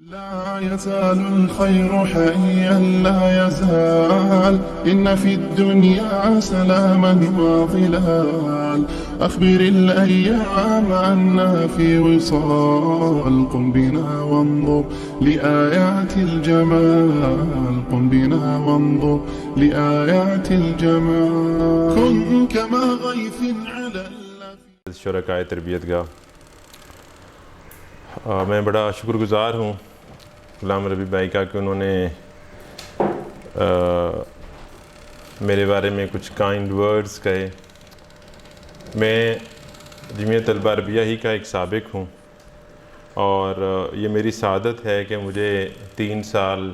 لا يزال الخير حيا لا يزال إن في الدنيا سلاما وظلال أخبر الأيام عنا في وصال قم بنا وانظر لآيات الجمال قم بنا وانظر لآيات الجمال كن كما غيث على شرکائے تربیت گاہ، میں بڑا شکر گزار ہوں غلام ربی بھائی کا کہ انہوں نے میرے بارے میں کچھ کائنڈ ورڈز کہے۔ میں جمعیت طلبہ عربیہ ہی کا ایک سابق ہوں اور یہ میری سعادت ہے کہ مجھے 3 سال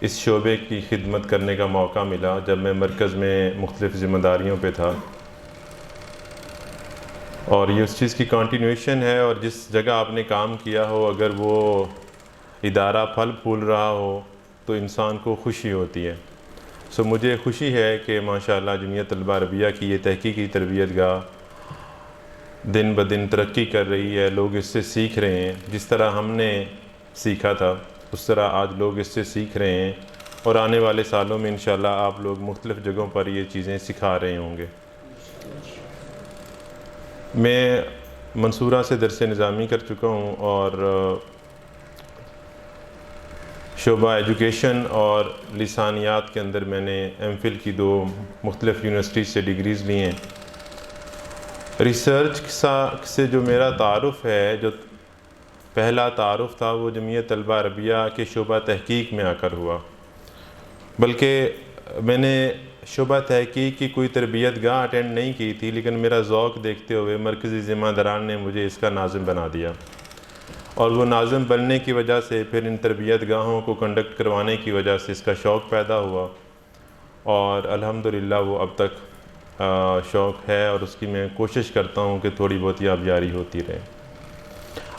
اس شعبے کی خدمت کرنے کا موقع ملا جب میں مرکز میں مختلف ذمہ داریوں پہ تھا، اور یہ اس چیز کی کنٹینیویشن ہے، اور جس جگہ آپ نے کام کیا ہو اگر وہ ادارہ پھل پھول رہا ہو تو انسان کو خوشی ہوتی ہے۔ مجھے خوشی ہے کہ ماشاءاللہ جمعیت طلبہ عربیہ کی یہ تحقیقی تربیت گاہ دن بدن ترقی کر رہی ہے، لوگ اس سے سیکھ رہے ہیں۔ جس طرح ہم نے سیکھا تھا اس طرح آج لوگ اس سے سیکھ رہے ہیں، اور آنے والے سالوں میں انشاءاللہ آپ لوگ مختلف جگہوں پر یہ چیزیں سکھا رہے ہوں گے۔ میں منصورہ سے درس نظامی کر چکا ہوں اور شعبہ ایجوکیشن اور لسانیات کے اندر میں نے ایم فل کی 2 مختلف یونیورسٹی سے ڈگریز لی ہیں۔ ریسرچ سے جو میرا تعارف ہے، جو پہلا تعارف تھا، وہ جمعیت طلبہ عربیہ کے شعبہ تحقیق میں آ کر ہوا، بلکہ میں نے شعبہ تحقیق کی کوئی تربیت گاہ اٹینڈ نہیں کی تھی، لیکن میرا ذوق دیکھتے ہوئے مرکزی ذمہ داران نے مجھے اس کا ناظم بنا دیا، اور وہ ناظم بننے کی وجہ سے پھر ان تربیت گاہوں کو کنڈکٹ کروانے کی وجہ سے اس کا شوق پیدا ہوا، اور الحمدللہ وہ اب تک شوق ہے، اور اس کی میں کوشش کرتا ہوں کہ تھوڑی بہت اب جاری ہوتی رہے۔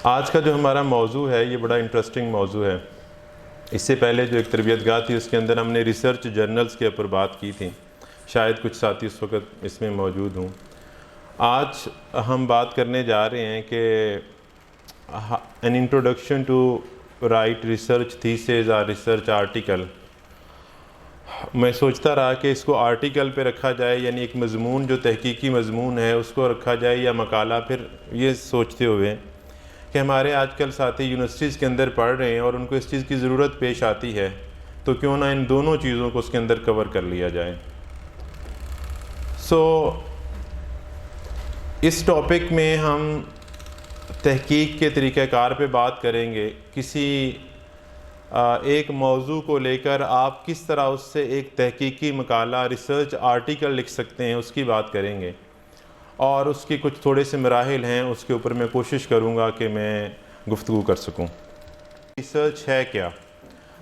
آج کا جو ہمارا موضوع ہے یہ بڑا انٹرسٹنگ موضوع ہے۔ اس سے پہلے جو ایک تربیت گاہ تھی اس کے اندر ہم نے ریسرچ جرنلز کے اوپر بات کی تھی، شاید کچھ ساتھی اس وقت اس میں موجود ہوں۔ آج ہم بات کرنے جا رہے ہیں کہ an introduction to write research thesis or research article۔ میں سوچتا رہا کہ اس کو آرٹیکل پہ رکھا جائے، یعنی ایک مضمون جو تحقیقی مضمون ہے اس کو رکھا جائے، یا مقالہ۔ پھر یہ سوچتے ہوئے کہ ہمارے آج کل ساتھی یونیورسٹیز کے اندر پڑھ رہے ہیں اور ان کو اس چیز کی ضرورت پیش آتی ہے، تو کیوں نہ ان دونوں چیزوں کو اس کے اندر کور کر لیا جائے۔ اس ٹاپک میں ہم تحقیق کے طریقہ کار پہ بات کریں گے۔ کسی ایک موضوع کو لے کر آپ کس طرح اس سے ایک تحقیقی مقالہ، ریسرچ آرٹیکل لکھ سکتے ہیں، اس کی بات کریں گے، اور اس کی کچھ تھوڑے سے مراحل ہیں، اس کے اوپر میں کوشش کروں گا کہ میں گفتگو کر سکوں۔ ریسرچ ہے کیا؟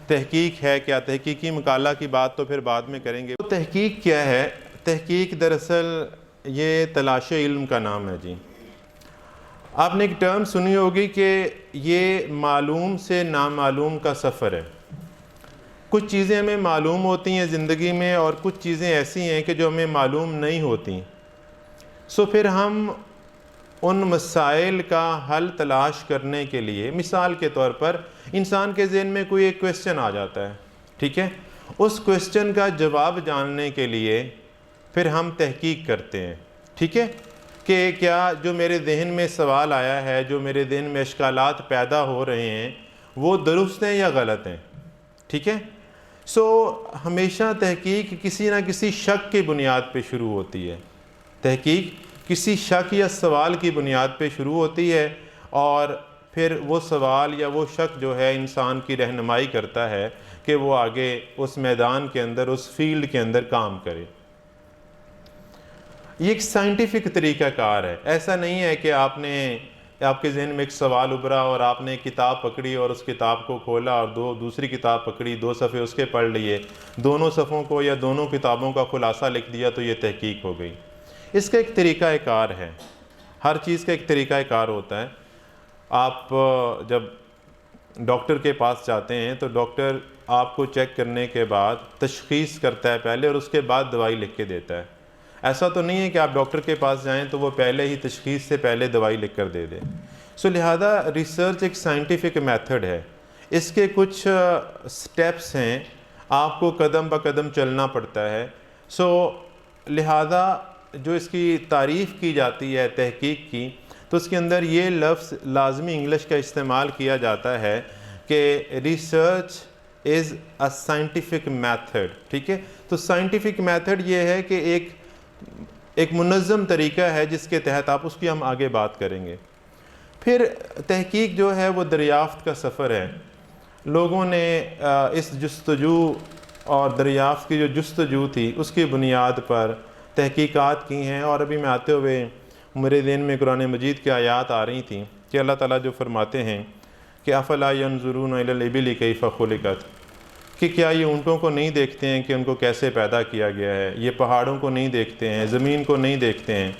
تحقیق ہے کیا؟ تحقیقی مقالہ کی بات تو پھر بعد میں کریں گے۔ تو تحقیق کیا ہے؟ تحقیق دراصل یہ تلاش علم کا نام ہے جی۔ آپ نے ایک ٹرم سنی ہوگی کہ یہ معلوم سے نامعلوم کا سفر ہے۔ کچھ چیزیں ہمیں معلوم ہوتی ہیں زندگی میں، اور کچھ چیزیں ایسی ہیں کہ جو ہمیں معلوم نہیں ہوتی، پھر ہم ان مسائل کا حل تلاش کرنے کے لیے، مثال کے طور پر انسان کے ذہن میں کوئی ایک کویسچن آ جاتا ہے، ٹھیک ہے، اس کویسچن کا جواب جاننے کے لیے پھر ہم تحقیق کرتے ہیں، ٹھیک ہے، کہ کیا جو میرے ذہن میں سوال آیا ہے، جو میرے ذہن میں اشکالات پیدا ہو رہے ہیں، وہ درست ہیں یا غلط ہیں، ٹھیک ہے۔ ہمیشہ تحقیق کسی نہ کسی شک کی بنیاد پہ شروع ہوتی ہے۔ تحقیق کسی شک یا سوال کی بنیاد پہ شروع ہوتی ہے، اور پھر وہ سوال یا وہ شک جو ہے انسان کی رہنمائی کرتا ہے کہ وہ آگے اس میدان کے اندر، اس فیلڈ کے اندر کام کرے۔ یہ ایک سائنٹیفک طریقہ کار ہے۔ ایسا نہیں ہے کہ آپ کے ذہن میں ایک سوال ابھرا اور آپ نے کتاب پکڑی اور اس کتاب کو کھولا اور دوسری کتاب پکڑی، 2 صفحے اس کے پڑھ لیے، دونوں صفحوں کو یا دونوں کتابوں کا خلاصہ لکھ دیا تو یہ تحقیق ہو گئی۔ اس کا ایک طریقہ کار ہے، ہر چیز کا ایک طریقہ کار ہوتا ہے۔ آپ جب ڈاکٹر کے پاس جاتے ہیں تو ڈاکٹر آپ کو چیک کرنے کے بعد تشخیص کرتا ہے پہلے، اور اس کے بعد دوائی لکھ کے دیتا ہے۔ ایسا تو نہیں ہے کہ آپ ڈاکٹر کے پاس جائیں تو وہ پہلے ہی تشخیص سے پہلے دوائی لکھ کر دے دے۔ سو لہذا ریسرچ ایک سائنٹیفک میتھڈ ہے، اس کے کچھ سٹیپس ہیں، آپ کو قدم بہ قدم چلنا پڑتا ہے. سو لہذا جو اس کی تعریف کی جاتی ہے تحقیق کی، تو اس کے اندر یہ لفظ لازمی انگلش کا استعمال کیا جاتا ہے کہ research is a scientific method. ٹھیک ہے، تو سائنٹیفک میتھڈ یہ ہے کہ ایک منظم طریقہ ہے جس کے تحت آپ اس کی ہم آگے بات کریں گے. پھر تحقیق جو ہے وہ دریافت کا سفر ہے. لوگوں نے اس جستجو اور دریافت کی جو جستجو تھی اس کی بنیاد پر تحقیقات کی ہیں. اور ابھی میں آتے ہوئے میرے ذہن میں قرآن مجید کی آیات آ رہی تھیں کہ اللہ تعالیٰ جو فرماتے ہیں کہ افلا ینظرون الی الابل کیف خلقت، کہ کیا یہ اونٹوں کو نہیں دیکھتے ہیں کہ ان کو کیسے پیدا کیا گیا ہے، یہ پہاڑوں کو نہیں دیکھتے ہیں، زمین کو نہیں دیکھتے ہیں.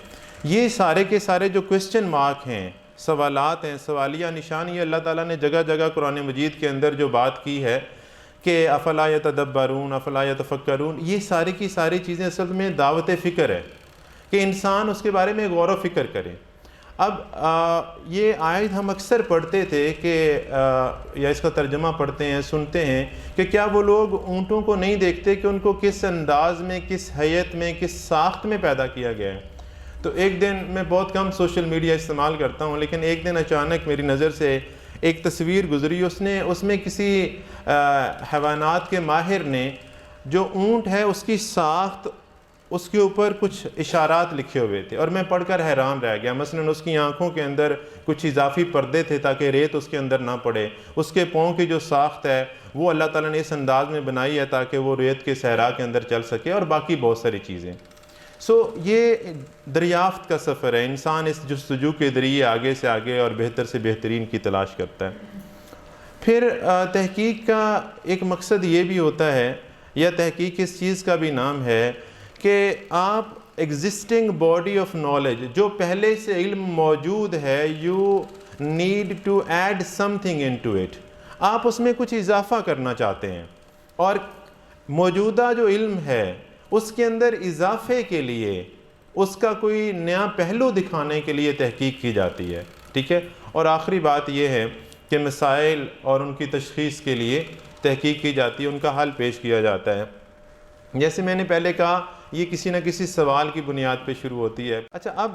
یہ سارے کے سارے جو کوسچن مارک ہیں، سوالات ہیں، سوالیہ نشان، یہ اللہ تعالیٰ نے جگہ جگہ قرآن مجید کے اندر جو بات کی ہے کہ افلا یتدبرون افلا یتفکرون، یہ ساری کی ساری چیزیں اصل میں دعوت فکر ہے کہ انسان اس کے بارے میں غور و فکر کرے. اب یہ آیت ہم اکثر پڑھتے تھے کہ یا اس کا ترجمہ پڑھتے ہیں، سنتے ہیں کہ کیا وہ لوگ اونٹوں کو نہیں دیکھتے کہ ان کو کس انداز میں، کس حیت میں، کس ساخت میں پیدا کیا گیا ہے. تو ایک دن، میں بہت کم سوشل میڈیا استعمال کرتا ہوں، لیکن ایک دن اچانک میری نظر سے ایک تصویر گزری. اس میں کسی حیوانات کے ماہر نے جو اونٹ ہے اس کی ساخت، اس کے اوپر کچھ اشارات لکھے ہوئے تھے اور میں پڑھ کر حیران رہ گیا. مثلاً اس کی آنکھوں کے اندر کچھ اضافی پردے تھے تاکہ ریت اس کے اندر نہ پڑے. اس کے پاؤں کی جو ساخت ہے وہ اللہ تعالیٰ نے اس انداز میں بنائی ہے تاکہ وہ ریت کے صحرا کے اندر چل سکے، اور باقی بہت ساری چیزیں. سو یہ دریافت کا سفر ہے. انسان اس جستجو کے ذریعے آگے سے آگے اور بہتر سے بہترین کی تلاش کرتا ہے. پھر تحقیق کا ایک مقصد یہ بھی ہوتا ہے، یا تحقیق اس چیز کا بھی نام ہے کہ آپ ایگزسٹنگ باڈی آف نالج، جو پہلے سے علم موجود ہے، you need to add something into it, آپ اس میں کچھ اضافہ کرنا چاہتے ہیں، اور موجودہ جو علم ہے اس کے اندر اضافے کے لیے، اس کا کوئی نیا پہلو دکھانے کے لیے تحقیق کی جاتی ہے. ٹھیک ہے، اور آخری بات یہ ہے کہ مسائل اور ان کی تشخیص کے لیے تحقیق کی جاتی ہے، ان کا حل پیش کیا جاتا ہے. جیسے میں نے پہلے کہا، یہ کسی نہ کسی سوال کی بنیاد پہ شروع ہوتی ہے. اچھا، اب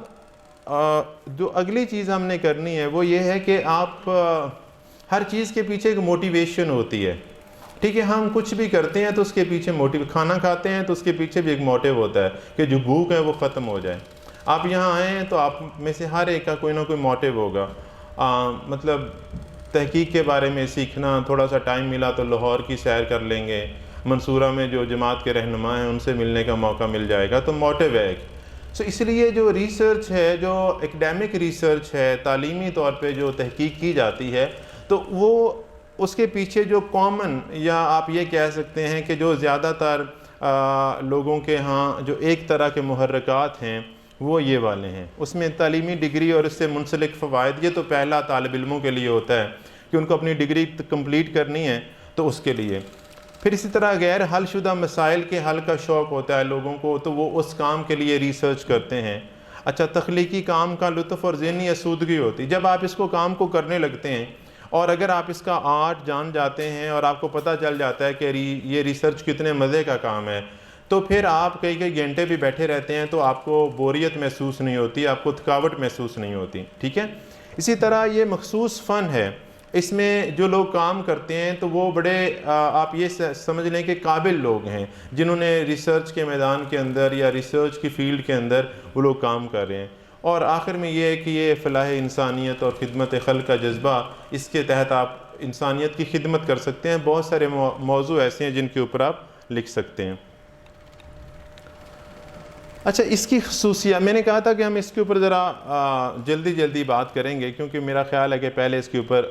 جو اگلی چیز ہم نے کرنی ہے وہ یہ ہے کہ آپ ہر چیز کے پیچھے ایک موٹیویشن ہوتی ہے. ٹھیک ہے، ہم کچھ بھی کرتے ہیں تو اس کے پیچھے کھانا کھاتے ہیں تو اس کے پیچھے بھی ایک موٹیو ہوتا ہے کہ جو بھوک ہے وہ ختم ہو جائے. آپ یہاں آئے ہیں تو آپ میں سے ہر ایک کا کوئی نہ کوئی موٹیو ہوگا. مطلب تحقیق کے بارے میں سیکھنا، تھوڑا سا ٹائم ملا تو لاہور کی سیر کر لیں گے، منصورہ میں جو جماعت کے رہنما ہیں ان سے ملنے کا موقع مل جائے گا، تو موٹیو ہے ایک. سو اس لیے جو ریسرچ ہے، جو ایکڈیمک ریسرچ ہے، تعلیمی طور پہ جو تحقیق کی جاتی ہے، تو وہ اس کے پیچھے جو کامن، یا آپ یہ کہہ سکتے ہیں کہ جو زیادہ تر لوگوں کے ہاں جو ایک طرح کے محرکات ہیں وہ یہ والے ہیں. اس میں تعلیمی ڈگری اور اس سے منسلک فوائد، یہ تو پہلا طالب علموں کے لیے ہوتا ہے کہ ان کو اپنی ڈگری کمپلیٹ کرنی ہے تو اس کے لیے. پھر اسی طرح غیر حل شدہ مسائل کے حل کا شوق ہوتا ہے لوگوں کو، تو وہ اس کام کے لیے ریسرچ کرتے ہیں. اچھا، تخلیقی کام کا لطف اور ذہنی آسودگی ہوتی. جب آپ اس کام کو کرنے لگتے ہیں اور اگر آپ اس کا آرٹ جان جاتے ہیں اور آپ کو پتہ چل جاتا ہے کہ یہ ریسرچ کتنے مزے کا کام ہے، تو پھر آپ کئی گھنٹے بھی بیٹھے رہتے ہیں تو آپ کو بوریت محسوس نہیں ہوتی، آپ کو تھکاوٹ محسوس نہیں ہوتی. ٹھیک ہے، اسی طرح یہ مخصوص فن ہے. اس میں جو لوگ کام کرتے ہیں تو وہ بڑے آپ یہ سمجھ لیں کہ قابل لوگ ہیں، جنہوں نے ریسرچ کے میدان کے اندر یا ریسرچ کی فیلڈ کے اندر وہ لوگ کام کر رہے ہیں. اور آخر میں یہ ہے کہ یہ فلاح انسانیت اور خدمت خلق کا جذبہ، اس کے تحت آپ انسانیت کی خدمت کر سکتے ہیں. بہت سارے موضوع ایسے ہیں جن کے اوپر آپ لکھ سکتے ہیں. اچھا، اس کی خصوصیات میں نے کہا تھا کہ ہم اس کے اوپر ذرا جلدی بات کریں گے، کیونکہ میرا خیال ہے کہ پہلے اس کے اوپر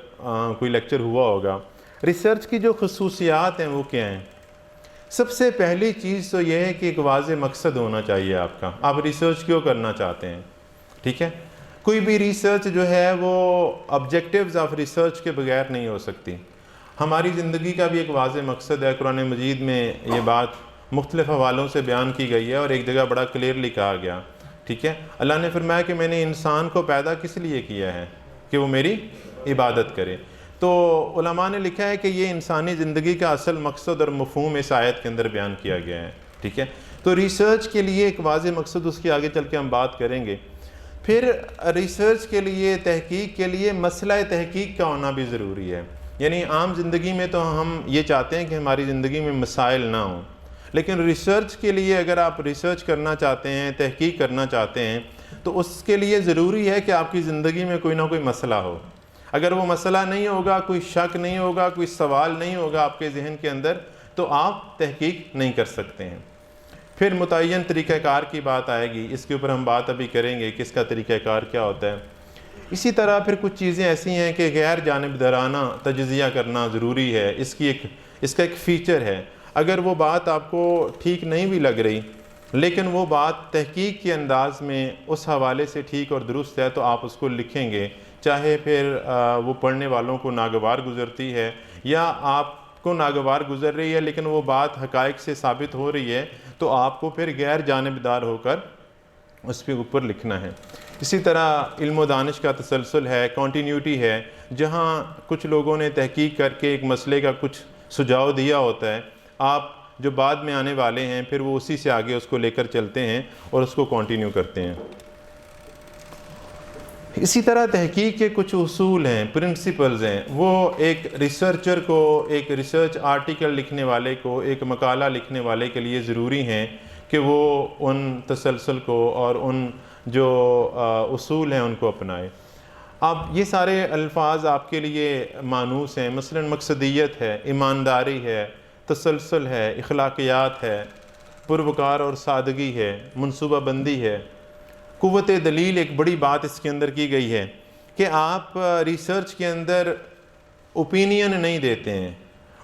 کوئی لیکچر ہوا ہوگا. ریسرچ کی جو خصوصیات ہیں وہ کیا ہیں؟ سب سے پہلی چیز تو یہ ہے کہ ایک واضح مقصد ہونا چاہیے آپ کا. آپ ریسرچ کیوں کرنا چاہتے ہیں؟ ٹھیک ہے، کوئی بھی ریسرچ جو ہے وہ آبجیکٹیوز آف ریسرچ کے بغیر نہیں ہو سکتی. ہماری زندگی کا بھی ایک واضح مقصد ہے. قرآن مجید میں یہ بات مختلف حوالوں سے بیان کی گئی ہے اور ایک جگہ بڑا کلیئرلی کہا گیا. ٹھیک ہے، اللہ نے فرمایا کہ میں نے انسان کو پیدا کس لیے کیا ہے؟ کہ وہ میری عبادت کرے۔ تو علماء نے لکھا ہے کہ یہ انسانی زندگی کا اصل مقصد اور مفہوم اس آیت کے اندر بیان کیا گیا ہے، ٹھیک ہے۔ تو ریسرچ کے لیے ایک واضح مقصد، اس کی آگے چل کے ہم بات کریں گے۔ پھر ریسرچ کے لیے، تحقیق کے لیے مسئلہ تحقیق کا ہونا بھی ضروری ہے۔ یعنی عام زندگی میں تو ہم یہ چاہتے ہیں کہ ہماری زندگی میں مسائل نہ ہوں، لیکن ریسرچ کے لیے اگر آپ ریسرچ کرنا چاہتے ہیں، تحقیق کرنا چاہتے ہیں، تو اس کے لیے ضروری ہے کہ آپ کی زندگی میں کوئی نہ کوئی مسئلہ ہو۔ اگر وہ مسئلہ نہیں ہوگا، کوئی شک نہیں ہوگا، کوئی سوال نہیں ہوگا آپ کے ذہن کے اندر، تو آپ تحقیق نہیں کر سکتے ہیں۔ پھر متعین طریقہ کار کی بات آئے گی، اس کے اوپر ہم بات ابھی کریں گے کہ اس کا طریقہ کار کیا ہوتا ہے۔ اسی طرح پھر کچھ چیزیں ایسی ہیں کہ غیر جانبدارانہ تجزیہ کرنا ضروری ہے، اس کا ایک فیچر ہے۔ اگر وہ بات آپ کو ٹھیک نہیں بھی لگ رہی، لیکن وہ بات تحقیق کے انداز میں اس حوالے سے ٹھیک اور درست ہے، تو آپ اس کو لکھیں گے، چاہے پھر وہ پڑھنے والوں کو ناگوار گزرتی ہے یا آپ کو ناگوار گزر رہی ہے، لیکن وہ بات حقائق سے ثابت ہو رہی ہے، تو آپ کو پھر غیر جانبدار ہو کر اس پہ اوپر لکھنا ہے۔ اسی طرح علم و دانش کا تسلسل ہے، کنٹینیوٹی ہے، جہاں کچھ لوگوں نے تحقیق کر کے ایک مسئلے کا کچھ سجھاؤ دیا ہوتا ہے، آپ جو بعد میں آنے والے ہیں پھر وہ اسی سے آگے اس کو لے کر چلتے ہیں اور اس کو کنٹینیو کرتے ہیں۔ اسی طرح تحقیق کے کچھ اصول ہیں، پرنسپلز ہیں، وہ ایک ریسرچر کو، ایک ریسرچ آرٹیکل لکھنے والے کو، ایک مقالہ لکھنے والے کے لیے ضروری ہیں کہ وہ ان تسلسل کو اور ان جو اصول ہیں ان کو اپنائے۔ اب یہ سارے الفاظ آپ کے لیے مانوس ہیں، مثلا مقصدیت ہے، ایمانداری ہے، تسلسل ہے، اخلاقیات ہے، پروکار اور سادگی ہے، منصوبہ بندی ہے، قوت دلیل۔ ایک بڑی بات اس کے اندر کی گئی ہے کہ آپ ریسرچ کے اندر اوپینین نہیں دیتے ہیں۔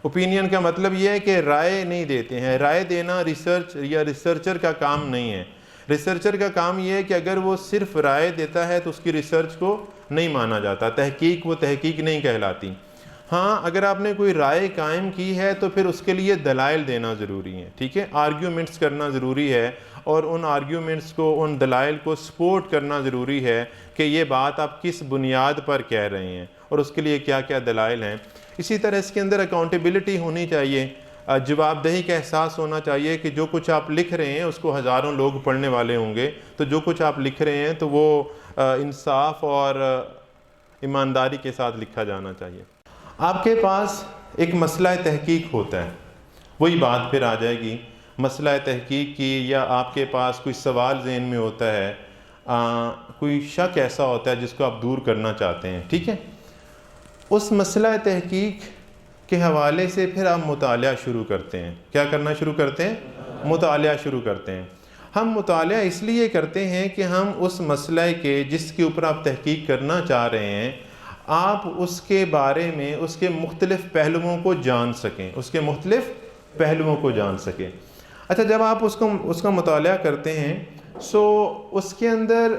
اوپینین کا مطلب یہ ہے کہ رائے نہیں دیتے ہیں۔ رائے دینا ریسرچ یا ریسرچر کا کام نہیں ہے۔ ریسرچر کا کام یہ ہے کہ اگر وہ صرف رائے دیتا ہے تو اس کی ریسرچ کو نہیں مانا جاتا، تحقیق وہ تحقیق نہیں کہلاتی۔ ہاں، اگر آپ نے کوئی رائے قائم کی ہے تو پھر اس کے لیے دلائل دینا ضروری ہے، ٹھیک ہے، آرگیومنٹس کرنا ضروری ہے، اور ان آرگیومنٹس کو، ان دلائل کو سپورٹ کرنا ضروری ہے کہ یہ بات آپ کس بنیاد پر کہہ رہے ہیں اور اس کے لیے کیا کیا دلائل ہیں۔ اسی طرح اس کے اندر اکاؤنٹیبلٹی ہونی چاہیے، جواب دہی کا احساس ہونا چاہیے کہ جو کچھ آپ لکھ رہے ہیں اس کو ہزاروں لوگ پڑھنے والے ہوں گے، تو جو کچھ آپ لکھ رہے ہیں تو وہ انصاف اور ایمانداری کے ساتھ لکھا جانا چاہیے۔ آپ کے پاس ایک مسئلہ تحقیق ہوتا ہے، وہی بات پھر آ جائے گی مسئلہ تحقیق کی، یا آپ کے پاس کوئی سوال ذہن میں ہوتا ہے، کوئی شک ایسا ہوتا ہے جس کو آپ دور کرنا چاہتے ہیں، ٹھیک ہے۔ اس مسئلہ تحقیق کے حوالے سے پھر آپ مطالعہ شروع کرتے ہیں۔ کیا کرنا شروع کرتے ہیں؟ مطالعہ شروع کرتے ہیں۔ ہم مطالعہ اس لیے کرتے ہیں کہ ہم اس مسئلہ کے جس کے اوپر آپ تحقیق کرنا چاہ رہے ہیں، آپ اس کے بارے میں اس کے مختلف پہلوؤں کو جان سکیں، اس کے مختلف پہلوؤں کو جان سکیں۔ اچھا، جب آپ اس کا مطالعہ کرتے ہیں اس کے اندر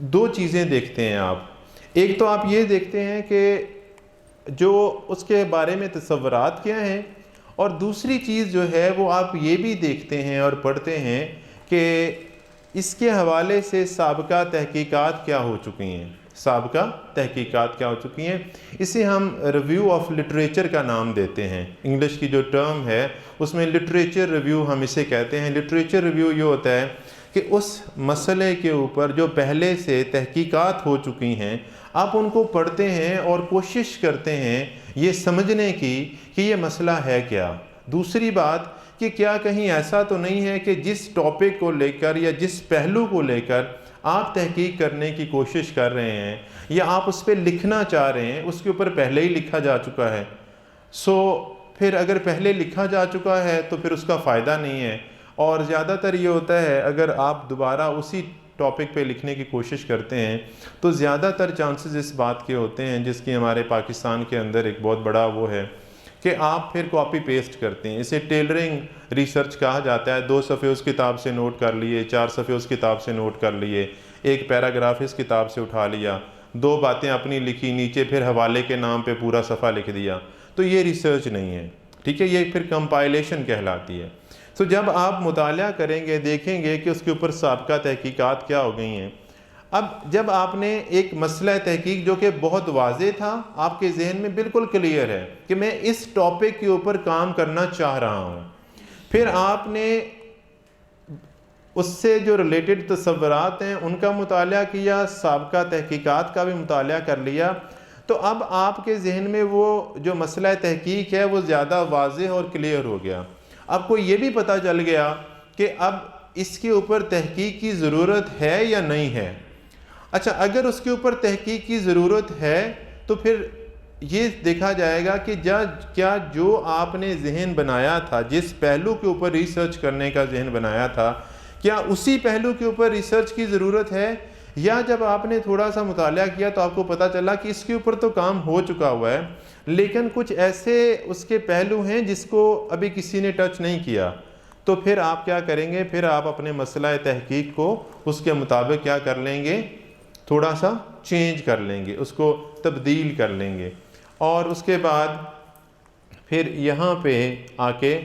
دو چیزیں دیکھتے ہیں آپ۔ ایک تو آپ یہ دیکھتے ہیں کہ جو اس کے بارے میں تصورات کیا ہیں، اور دوسری چیز جو ہے وہ آپ یہ بھی دیکھتے ہیں اور پڑھتے ہیں کہ اس کے حوالے سے سابقہ تحقیقات کیا ہو چکی ہیں، سابقہ تحقیقات کیا ہو چکی ہیں۔ اسے ہم ریویو آف لٹریچر کا نام دیتے ہیں، انگلش کی جو ٹرم ہے اس میں لٹریچر ریویو ہم اسے کہتے ہیں۔ لٹریچر ریویو یہ ہوتا ہے کہ اس مسئلے کے اوپر جو پہلے سے تحقیقات ہو چکی ہیں آپ ان کو پڑھتے ہیں اور کوشش کرتے ہیں یہ سمجھنے کی کہ یہ مسئلہ ہے کیا۔ دوسری بات کہ کیا کہیں ایسا تو نہیں ہے کہ جس ٹاپک کو لے کر یا جس پہلو کو لے کر آپ تحقیق کرنے کی کوشش کر رہے ہیں یا آپ اس پہ لکھنا چاہ رہے ہیں اس کے اوپر پہلے ہی لکھا جا چکا ہے۔ پھر اگر پہلے لکھا جا چکا ہے تو پھر اس کا فائدہ نہیں ہے، اور زیادہ تر یہ ہوتا ہے اگر آپ دوبارہ اسی ٹاپک پہ لکھنے کی کوشش کرتے ہیں تو زیادہ تر چانسز اس بات کے ہوتے ہیں، جس کی ہمارے پاکستان کے اندر ایک بہت بڑا وہ ہے کہ آپ پھر کاپی پیسٹ کرتے ہیں۔ اسے ٹیلرنگ ریسرچ کہا جاتا ہے۔ 2 صفحے اس کتاب سے نوٹ کر لیے، 4 صفحے اس کتاب سے نوٹ کر لیے، ایک پیراگراف اس کتاب سے اٹھا لیا، 2 باتیں اپنی لکھی، نیچے پھر حوالے کے نام پہ پورا صفحہ لکھ دیا، تو یہ ریسرچ نہیں ہے، ٹھیک ہے، یہ پھر کمپائلیشن کہلاتی ہے۔ جب آپ مطالعہ کریں گے، دیکھیں گے کہ اس کے اوپر سابقہ تحقیقات کیا ہو گئی ہیں، اب جب آپ نے ایک مسئلہ تحقیق جو کہ بہت واضح تھا، آپ کے ذہن میں بالکل کلیئر ہے کہ میں اس ٹاپک کے اوپر کام کرنا چاہ رہا ہوں، پھر آپ نے اس سے جو ریلیٹڈ تصورات ہیں ان کا مطالعہ کیا، سابقہ تحقیقات کا بھی مطالعہ کر لیا، تو اب آپ کے ذہن میں وہ جو مسئلہ تحقیق ہے وہ زیادہ واضح اور کلیئر ہو گیا۔ آپ کو یہ بھی پتہ چل گیا کہ اب اس کے اوپر تحقیق کی ضرورت ہے یا نہیں ہے۔ اچھا، اگر اس کے اوپر تحقیق کی ضرورت ہے تو پھر یہ دیکھا جائے گا کہ کیا جو آپ نے ذہن بنایا تھا، جس پہلو کے اوپر ریسرچ کرنے کا ذہن بنایا تھا، کیا اسی پہلو کے اوپر ریسرچ کی ضرورت ہے، یا جب آپ نے تھوڑا سا مطالعہ کیا تو آپ کو پتہ چلا کہ اس کے اوپر تو کام ہو چکا ہوا ہے لیکن کچھ ایسے اس کے پہلو ہیں جس کو ابھی کسی نے ٹچ نہیں کیا، تو پھر آپ کیا کریں گے؟ پھر آپ اپنے مسئلہ تحقیق کو اس کے مطابق کیا کر لیں گے؟ تھوڑا سا چینج کر لیں گے، اس کو تبدیل کر لیں گے۔ اور اس کے بعد پھر یہاں پہ آ کے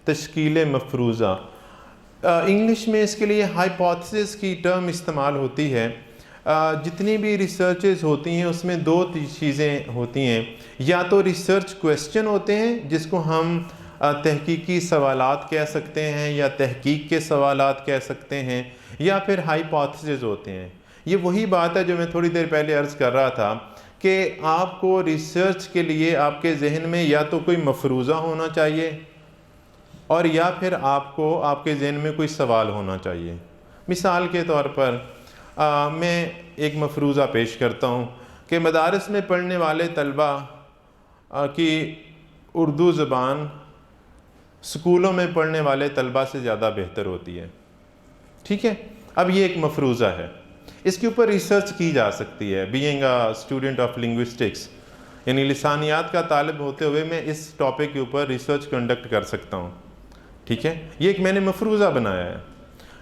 تشکیل مفروضہ، انگلش میں اس کے لیے ہائپوتھیسس کی ٹرم استعمال ہوتی ہے۔ جتنی بھی ریسرچز ہوتی ہیں اس میں دو چیزیں ہوتی ہیں، یا تو ریسرچ کویسچن ہوتے ہیں جس کو ہم تحقیقی سوالات کہہ سکتے ہیں یا تحقیق کے سوالات کہہ سکتے ہیں، یا پھر ہائپوتھیسز ہوتے ہیں۔ یہ وہی بات ہے جو میں تھوڑی دیر پہلے عرض کر رہا تھا کہ آپ کو ریسرچ کے لیے آپ کے ذہن میں یا تو کوئی مفروضہ ہونا چاہیے اور یا پھر آپ کو آپ کے ذہن میں کوئی سوال ہونا چاہیے۔ مثال کے طور پر میں ایک مفروضہ پیش کرتا ہوں کہ مدارس میں پڑھنے والے طلبہ کی اردو زبان سکولوں میں پڑھنے والے طلبہ سے زیادہ بہتر ہوتی ہے، ٹھیک ہے؟ اب یہ ایک مفروضہ ہے، اس کے اوپر ریسرچ کی جا سکتی ہے۔ Being a student of linguistics, یعنی لسانیات کا طالب ہوتے ہوئے میں اس ٹاپک کے اوپر ریسرچ کنڈکٹ کر سکتا ہوں، ٹھیک ہے؟ یہ ایک میں نے مفروضہ بنایا ہے۔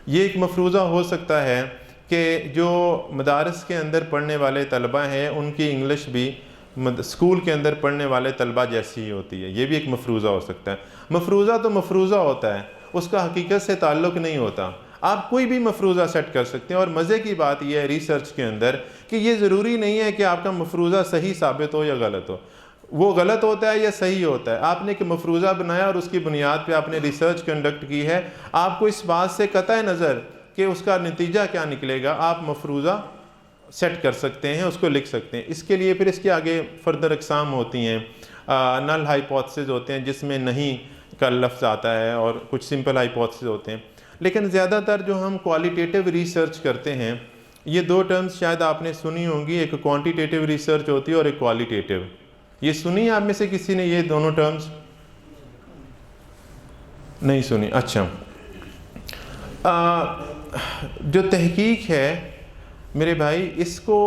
یہ ایک مفروضہ ہو سکتا ہے کہ جو مدارس کے اندر پڑھنے والے طلبہ ہیں ان کی انگلش بھی اسکول کے اندر پڑھنے والے طلبہ جیسی ہی ہوتی ہے، یہ بھی ایک مفروضہ ہو سکتا ہے۔ مفروضہ تو مفروضہ ہوتا ہے، اس کا حقیقت سے تعلق نہیں ہوتا۔ آپ کوئی بھی مفروضہ سیٹ کر سکتے ہیں، اور مزے کی بات یہ ہے ریسرچ کے اندر کہ یہ ضروری نہیں ہے کہ آپ کا مفروضہ صحیح ثابت ہو یا غلط ہو، وہ غلط ہوتا ہے یا صحیح ہوتا ہے۔ آپ نے ایک مفروضہ بنایا اور اس کی بنیاد پہ آپ نے ریسرچ کنڈکٹ کی ہے، آپ کو اس بات سے قطع نظر کہ اس کا نتیجہ کیا نکلے گا، آپ مفروضہ سیٹ کر سکتے ہیں، اس کو لکھ سکتے ہیں۔ اس کے لیے پھر اس کے آگے فردر اقسام ہوتی ہیں، نل ہائپوتھیسز ہوتے ہیں جس میں نہیں کا لفظ آتا ہے، اور کچھ سمپل ہائپوتھیسز ہوتے ہیں۔ لیکن زیادہ تر جو ہم کوالٹیٹیو ریسرچ کرتے ہیں، یہ دو ٹرمز شاید آپ نے سنی ہوں گی، ایک کوانٹیٹیو ریسرچ ہوتی ہے اور ایک کوالیٹیٹیو۔ یہ سنی آپ میں سے کسی نے یہ دونوں ٹرمز؟ نہیں سنی؟ اچھا، جو تحقیق ہے میرے بھائی، اس کو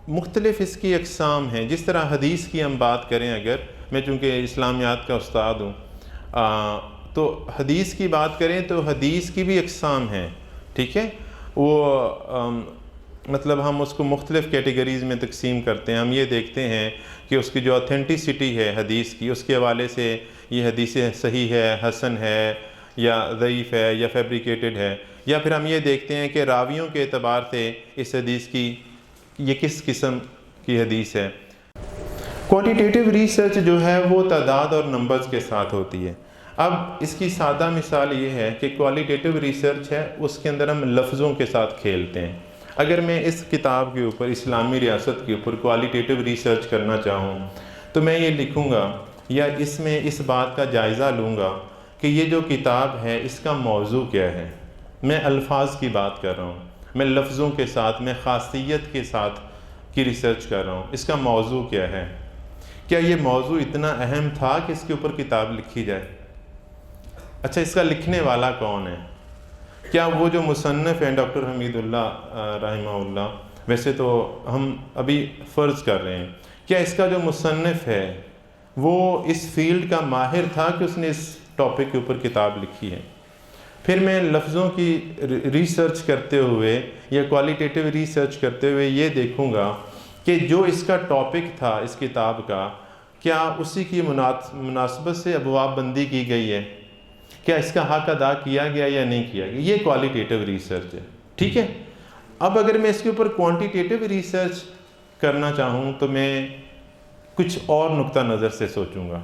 مختلف اس کی اقسام ہیں۔ جس طرح حدیث کی ہم بات کریں، اگر میں چونکہ اسلامیات کا استاد ہوں تو حدیث کی بات کریں تو حدیث کی بھی اقسام ہیں، ٹھیک ہے؟ وہ مطلب ہم اس کو مختلف کیٹیگریز میں تقسیم کرتے ہیں۔ ہم یہ دیکھتے ہیں کہ اس کی جو اتھینٹیسٹی ہے حدیث کی، اس کے حوالے سے یہ حدیث صحیح ہے، حسن ہے، یا ضعیف ہے، یا فیبریکیٹڈ ہے، یا پھر ہم یہ دیکھتے ہیں کہ راویوں کے اعتبار سے اس حدیث کی یہ کس قسم کی حدیث ہے۔ کوانٹیٹیو ریسرچ جو ہے وہ تعداد اور نمبرز کے ساتھ ہوتی ہے۔ اب اس کی سادہ مثال یہ ہے کہ کوالیٹیٹیو ریسرچ ہے، اس کے اندر ہم لفظوں کے ساتھ کھیلتے ہیں۔ اگر میں اس کتاب کے اوپر، اسلامی ریاست کے اوپر کوالیٹیٹیو ریسرچ کرنا چاہوں تو میں یہ لکھوں گا یا اس میں اس بات کا جائزہ لوں گا کہ یہ جو کتاب ہے اس کا موضوع کیا ہے۔ میں الفاظ کی بات کر رہا ہوں، میں لفظوں کے ساتھ، میں خاصیت کے ساتھ کی ریسرچ کر رہا ہوں۔ اس کا موضوع کیا ہے؟ کیا یہ موضوع اتنا اہم تھا کہ اس کے اوپر کتاب لکھی جائے؟ اچھا، اس کا لکھنے والا کون ہے؟ کیا وہ جو مصنف ہیں ڈاکٹر حمید اللہ رحمہ اللہ، ویسے تو ہم ابھی فرض کر رہے ہیں، کیا اس کا جو مصنف ہے وہ اس فیلڈ کا ماہر تھا کہ اس نے اس ٹاپک کے اوپر کتاب لکھی ہے؟ پھر میں لفظوں کی ریسرچ کرتے ہوئے یا کوالیٹیٹیو ریسرچ کرتے ہوئے یہ دیکھوں گا کہ جو اس کا ٹاپک تھا اس کتاب کا، کیا اسی کی مناسبت سے ابواب بندی کی گئی ہے، کیا اس کا حق ادا کیا گیا یا نہیں کیا گیا۔ یہ کوالیٹیٹیو ریسرچ ہے، ٹھیک ہے؟ اب اگر میں اس کے اوپر کوانٹیٹیو ریسرچ کرنا چاہوں تو میں کچھ اور نقطہ نظر سے سوچوں گا،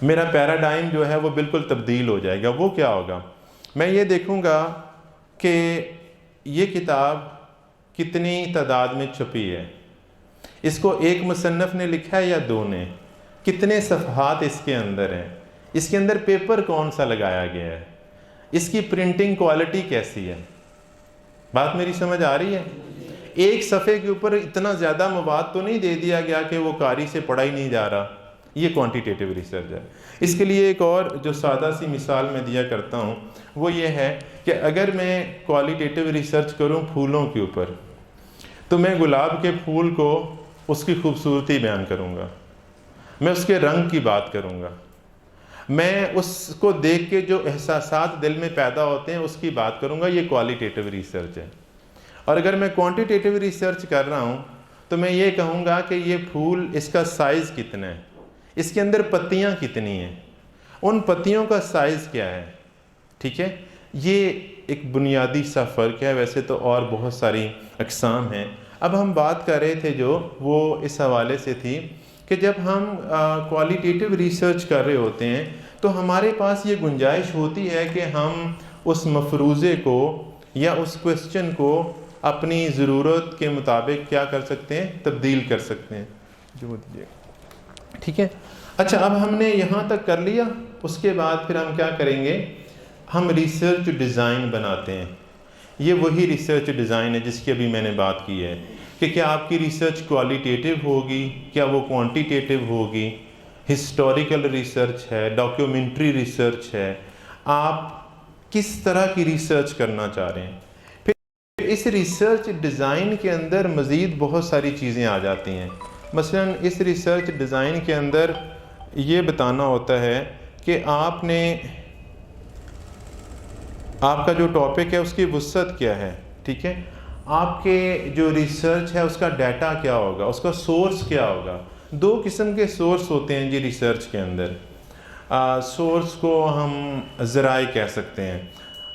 میرا پیراڈائم جو ہے وہ بالکل تبدیل ہو جائے گا۔ وہ کیا ہوگا؟ میں یہ دیکھوں گا کہ یہ کتاب کتنی تعداد میں چھپی ہے، اس کو ایک مصنف نے لکھا ہے یا دو نے، کتنے صفحات اس کے اندر ہیں، اس کے اندر پیپر کون سا لگایا گیا ہے، اس کی پرنٹنگ کوالٹی کیسی ہے۔ بات میری سمجھ آ رہی ہے؟ ایک صفحے کے اوپر اتنا زیادہ مواد تو نہیں دے دیا گیا کہ وہ قاری سے پڑھا ہی نہیں جا رہا، یہ کوانٹیٹیو ریسرچ ہے۔ اس کے لیے ایک اور جو سادہ سی مثال میں دیا کرتا ہوں وہ یہ ہے کہ اگر میں کوالیٹیٹیو ریسرچ کروں پھولوں کے اوپر تو میں گلاب کے پھول کو اس کی خوبصورتی بیان کروں گا، میں اس کے رنگ کی بات کروں گا، میں اس کو دیکھ کے جو احساسات دل میں پیدا ہوتے ہیں اس کی بات کروں گا، یہ کوالیٹیٹیو ریسرچ ہے۔ اور اگر میں کوانٹیٹیو ریسرچ کر رہا ہوں تو میں یہ کہوں گا کہ یہ پھول اس کا سائز کتنا ہے، اس کے اندر پتیاں کتنی ہیں، ان پتیوں کا سائز کیا ہے، ٹھیک ہے۔ یہ ایک بنیادی سا فرق ہے، ویسے تو اور بہت ساری اقسام ہیں۔ اب ہم بات کر رہے تھے جو وہ اس حوالے سے تھی کہ جب ہم کوالیٹیٹیو ریسرچ کر رہے ہوتے ہیں تو ہمارے پاس یہ گنجائش ہوتی ہے کہ ہم اس مفروضے کو یا اس کویسچن کو اپنی ضرورت کے مطابق کیا کر سکتے ہیں، تبدیل کر سکتے ہیں۔ جو دیجیے، ٹھیک ہے۔ اچھا، اب ہم نے یہاں تک کر لیا، اس کے بعد پھر ہم کیا کریں گے، ہم ریسرچ ڈیزائن بناتے ہیں۔ یہ وہی ریسرچ ڈیزائن ہے جس کی ابھی میں نے بات کی ہے کہ کیا آپ کی ریسرچ کوالیٹیٹیو ہوگی، کیا وہ کوانٹیٹیو ہوگی، ہسٹوریکل ریسرچ ہے، ڈاکیومنٹری ریسرچ ہے، آپ کس طرح کی ریسرچ کرنا چاہ رہے ہیں۔ پھر اس ریسرچ ڈیزائن کے اندر مزید بہت ساری چیزیں آ جاتی ہیں۔ مثلا اس ریسرچ ڈیزائن کے اندر یہ بتانا ہوتا ہے کہ آپ نے آپ کا جو ٹاپک ہے اس کی وسعت کیا ہے، ٹھیک ہے، آپ کے جو ریسرچ ہے اس کا ڈیٹا کیا ہوگا، اس کا سورس کیا ہوگا۔ دو قسم کے سورس ہوتے ہیں جی ریسرچ کے اندر، سورس کو ہم ذرائع کہہ سکتے ہیں۔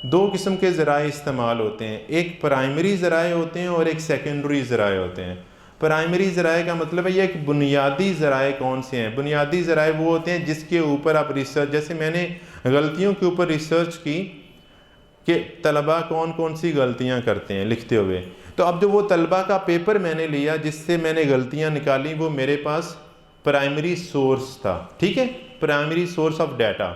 دو قسم کے ذرائع استعمال ہوتے ہیں، ایک پرائمری ذرائع ہوتے ہیں اور ایک سیکنڈری ذرائع ہوتے ہیں۔ پرائمری ذرائع کا مطلب ہے یہ ایک بنیادی ذرائع کون سے ہیں۔ بنیادی ذرائع وہ ہوتے ہیں جس کے اوپر آپ ریسرچ، جیسے میں نے غلطیوں کے اوپر ریسرچ کی کہ طلباء کون کون سی غلطیاں کرتے ہیں لکھتے ہوئے، تو اب جو وہ طلباء کا پیپر میں نے لیا جس سے میں نے غلطیاں نکالی وہ میرے پاس پرائمری سورس تھا، ٹھیک ہے، پرائمری سورس آف ڈیٹا۔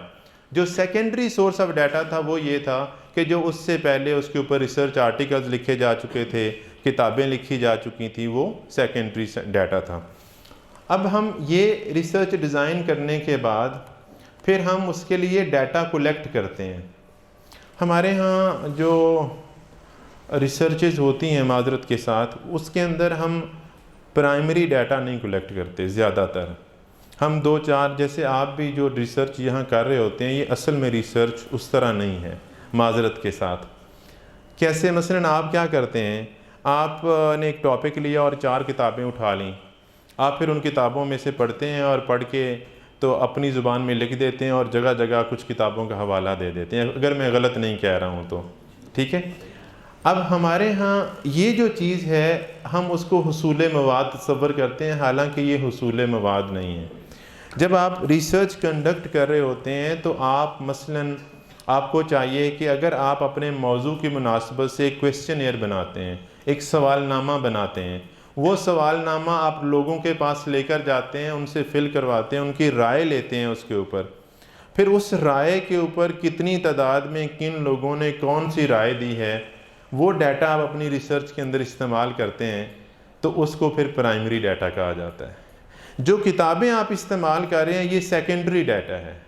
جو سیکنڈری سورس آف ڈیٹا تھا وہ یہ تھا کہ جو اس سے پہلے اس کے اوپر ریسرچ آرٹیکلز لکھے جا چکے تھے، کتابیں لکھی جا چکی تھیں، وہ سیکنڈری ڈیٹا تھا۔ اب ہم یہ ریسرچ ڈیزائن کرنے کے بعد پھر ہم اس کے لیے ڈیٹا کولیکٹ کرتے ہیں۔ ہمارے ہاں جو ریسرچز ہوتی ہیں معذرت کے ساتھ، اس کے اندر ہم پرائمری ڈیٹا نہیں کولیکٹ کرتے زیادہ تر، ہم دو چار، جیسے آپ بھی جو ریسرچ یہاں کر رہے ہوتے ہیں یہ اصل میں ریسرچ اس طرح نہیں ہے معذرت کے ساتھ۔ کیسے؟ مثلاً آپ کیا کرتے ہیں، آپ نے ایک ٹاپک لیا اور 4 کتابیں اٹھا لیں، آپ پھر ان کتابوں میں سے پڑھتے ہیں اور پڑھ کے تو اپنی زبان میں لکھ دیتے ہیں اور جگہ جگہ کچھ کتابوں کا حوالہ دے دیتے ہیں، اگر میں غلط نہیں کہہ رہا ہوں تو، ٹھیک ہے۔ اب ہمارے ہاں یہ جو چیز ہے ہم اس کو حصول مواد تصور کرتے ہیں، حالانکہ یہ حصول مواد نہیں ہے۔ جب آپ ریسرچ کنڈکٹ کر رہے ہوتے ہیں تو آپ مثلاً آپ کو چاہیے کہ اگر آپ اپنے موضوع کی مناسبت سے ایک کویسچن بناتے ہیں، ایک سوال نامہ بناتے ہیں، وہ سوال نامہ آپ لوگوں کے پاس لے کر جاتے ہیں، ان سے فل کرواتے ہیں، ان کی رائے لیتے ہیں اس کے اوپر، پھر اس رائے کے اوپر کتنی تعداد میں کن لوگوں نے کون سی رائے دی ہے، وہ ڈیٹا آپ اپنی ریسرچ کے اندر استعمال کرتے ہیں، تو اس کو پھر پرائمری ڈیٹا کہا جاتا ہے۔ جو کتابیں آپ استعمال کر رہے ہیں یہ سیکنڈری ڈیٹا ہے،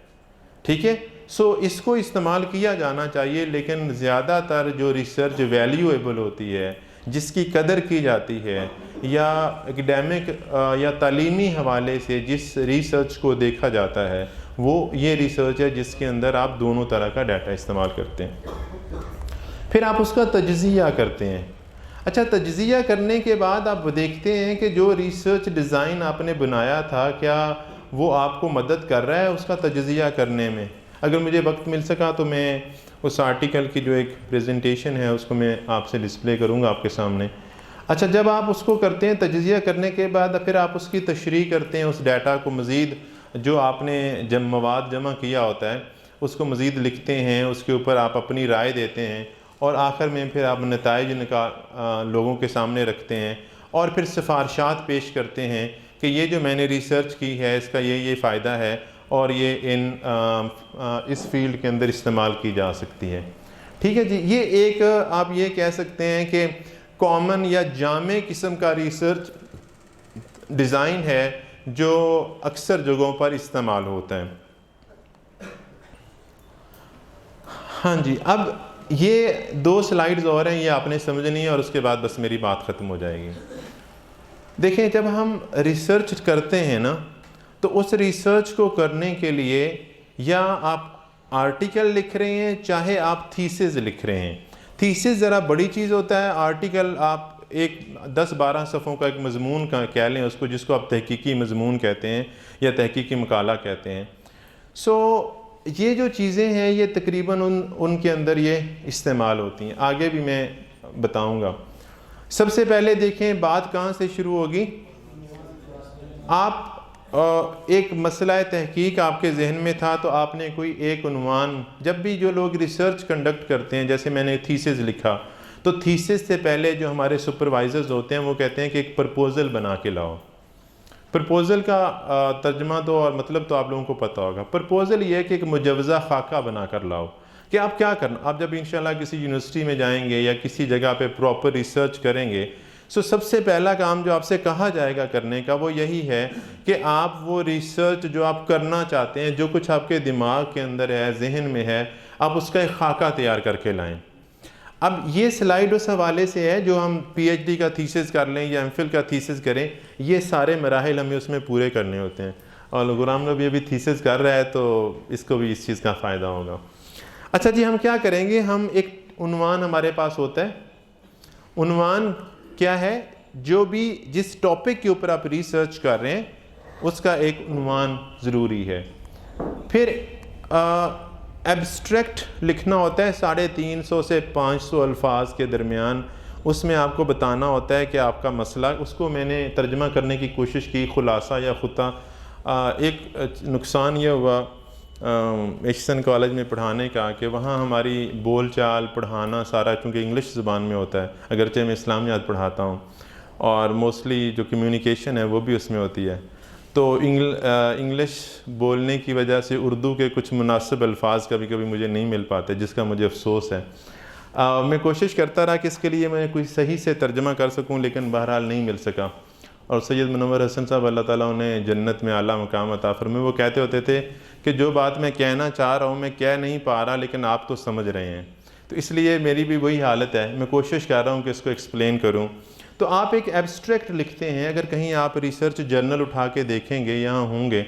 ٹھیک ہے۔ سو اس کو استعمال کیا جانا چاہیے، لیکن زیادہ تر جو ریسرچ ویلیویبل ہوتی ہے، جس کی قدر کی جاتی ہے، یا اکیڈیمک یا تعلیمی حوالے سے جس ریسرچ کو دیکھا جاتا ہے، وہ یہ ریسرچ ہے جس کے اندر آپ دونوں طرح کا ڈیٹا استعمال کرتے ہیں۔ پھر آپ اس کا تجزیہ کرتے ہیں۔ اچھا، تجزیہ کرنے کے بعد آپ دیکھتے ہیں کہ جو ریسرچ ڈیزائن آپ نے بنایا تھا کیا وہ آپ کو مدد کر رہا ہے اس کا تجزیہ کرنے میں۔ اگر مجھے وقت مل سکا تو میں اس آرٹیکل کی جو ایک پریزنٹیشن ہے اس کو میں آپ سے ڈسپلے کروں گا آپ کے سامنے. اچھا، جب آپ اس کو کرتے ہیں تجزیہ کرنے کے بعد پھر آپ اس کی تشریح کرتے ہیں، اس ڈیٹا کو مزید جو آپ نے جب مواد جمع کیا ہوتا ہے اس کو مزید لکھتے ہیں، اس کے اوپر آپ اپنی رائے دیتے ہیں اور آخر میں پھر آپ نتائج لوگوں کے سامنے رکھتے ہیں اور پھر سفارشات پیش کرتے ہیں کہ یہ جو میں نے ریسرچ کی ہے اس کا یہ فائدہ ہے اور یہ اس فیلڈ کے اندر استعمال کی جا سکتی ہے. ٹھیک ہے جی، یہ ایک آپ یہ کہہ سکتے ہیں کہ کامن یا جامع قسم کا ریسرچ ڈیزائن ہے جو اکثر جگہوں پر استعمال ہوتا ہے. ہاں جی، اب یہ 2 سلائیڈز اور ہیں، یہ آپ نے سمجھنی ہے اور اس کے بعد بس میری بات ختم ہو جائے گی. دیکھیں، جب ہم ریسرچ کرتے ہیں نا تو اس ریسرچ کو کرنے کے لیے یا آپ آرٹیکل لکھ رہے ہیں چاہے آپ تھیسز لکھ رہے ہیں. تھیسز ذرا بڑی چیز ہوتا ہے، آرٹیکل آپ ایک 10-12 صفحوں کا ایک مضمون کا کہہ لیں اس کو، جس کو آپ تحقیقی مضمون کہتے ہیں یا تحقیقی مقالہ کہتے ہیں. یہ جو چیزیں ہیں یہ تقریباً ان کے اندر یہ استعمال ہوتی ہیں. آگے بھی میں بتاؤں گا. سب سے پہلے دیکھیں بات کہاں سے شروع ہوگی. آپ ایک مسئلہ تحقیق آپ کے ذہن میں تھا تو آپ نے کوئی ایک عنوان، جب بھی جو لوگ ریسرچ کنڈکٹ کرتے ہیں، جیسے میں نے تھیسز لکھا تو تھیسز سے پہلے جو ہمارے سپروائزرز ہوتے ہیں وہ کہتے ہیں کہ ایک پرپوزل بنا کے لاؤ. پرپوزل کا ترجمہ تو اور مطلب تو آپ لوگوں کو پتہ ہوگا. پرپوزل یہ ہے کہ ایک مجوزہ خاکہ بنا کر لاؤ کہ آپ کیا کرنا. آپ جب انشاءاللہ کسی یونیورسٹی میں جائیں گے یا کسی جگہ پہ پراپر ریسرچ کریں گے، سب سے پہلا کام جو آپ سے کہا جائے گا کرنے کا وہ یہی ہے کہ آپ وہ ریسرچ جو آپ کرنا چاہتے ہیں، جو کچھ آپ کے دماغ کے اندر ہے، ذہن میں ہے، آپ اس کا ایک خاکہ تیار کر کے لائیں. اب یہ سلائیڈ اس حوالے سے ہے جو ہم پی ایچ ڈی کا تھیسس کر لیں یا ایم فل کا تھیسس کریں، یہ سارے مراحل ہمیں اس میں پورے کرنے ہوتے ہیں. اور غلام نبی ابھی تھیسس کر رہا ہے تو اس کو بھی اس چیز کا فائدہ ہوگا. اچھا جی، ہم کیا کریں گے، ہم ایک عنوان ہمارے پاس ہوتا ہے. عنوان کیا ہے؟ جو بھی جس ٹاپک کے اوپر آپ ریسرچ کر رہے ہیں اس کا ایک عنوان ضروری ہے. پھر ایبسٹریکٹ لکھنا ہوتا ہے 350 سے 500 الفاظ کے درمیان. اس میں آپ کو بتانا ہوتا ہے کہ آپ کا مسئلہ، اس کو میں نے ترجمہ کرنے کی کوشش کی خلاصہ یا خطہ. ایک نقصان یہ ہوا ایچسن کالج میں پڑھانے کا کہ وہاں ہماری بول چال پڑھانا سارا چونکہ انگلش زبان میں ہوتا ہے، اگرچہ میں اسلامیات پڑھاتا ہوں اور موسٹلی جو کمیونیکیشن ہے وہ بھی اس میں ہوتی ہے، تو انگلش بولنے کی وجہ سے اردو کے کچھ مناسب الفاظ کبھی کبھی مجھے نہیں مل پاتے، جس کا مجھے افسوس ہے. میں کوشش کرتا رہا کہ اس کے لیے میں کوئی صحیح سے ترجمہ کر سکوں، لیکن بہرحال نہیں مل سکا. اور سید منور حسن صاحب اللہ تعالیٰ انہیں جنت میں اعلیٰ مقام عطا فرمائے، وہ کہتے ہوتے تھے کہ جو بات میں کہنا چاہ رہا ہوں میں کہہ نہیں پا رہا، لیکن آپ تو سمجھ رہے ہیں. تو اس لیے میری بھی وہی حالت ہے، میں کوشش کر رہا ہوں کہ اس کو ایکسپلین کروں. تو آپ ایک ایبسٹریکٹ لکھتے ہیں. اگر کہیں آپ ریسرچ جرنل اٹھا کے دیکھیں گے یہاں ہوں گے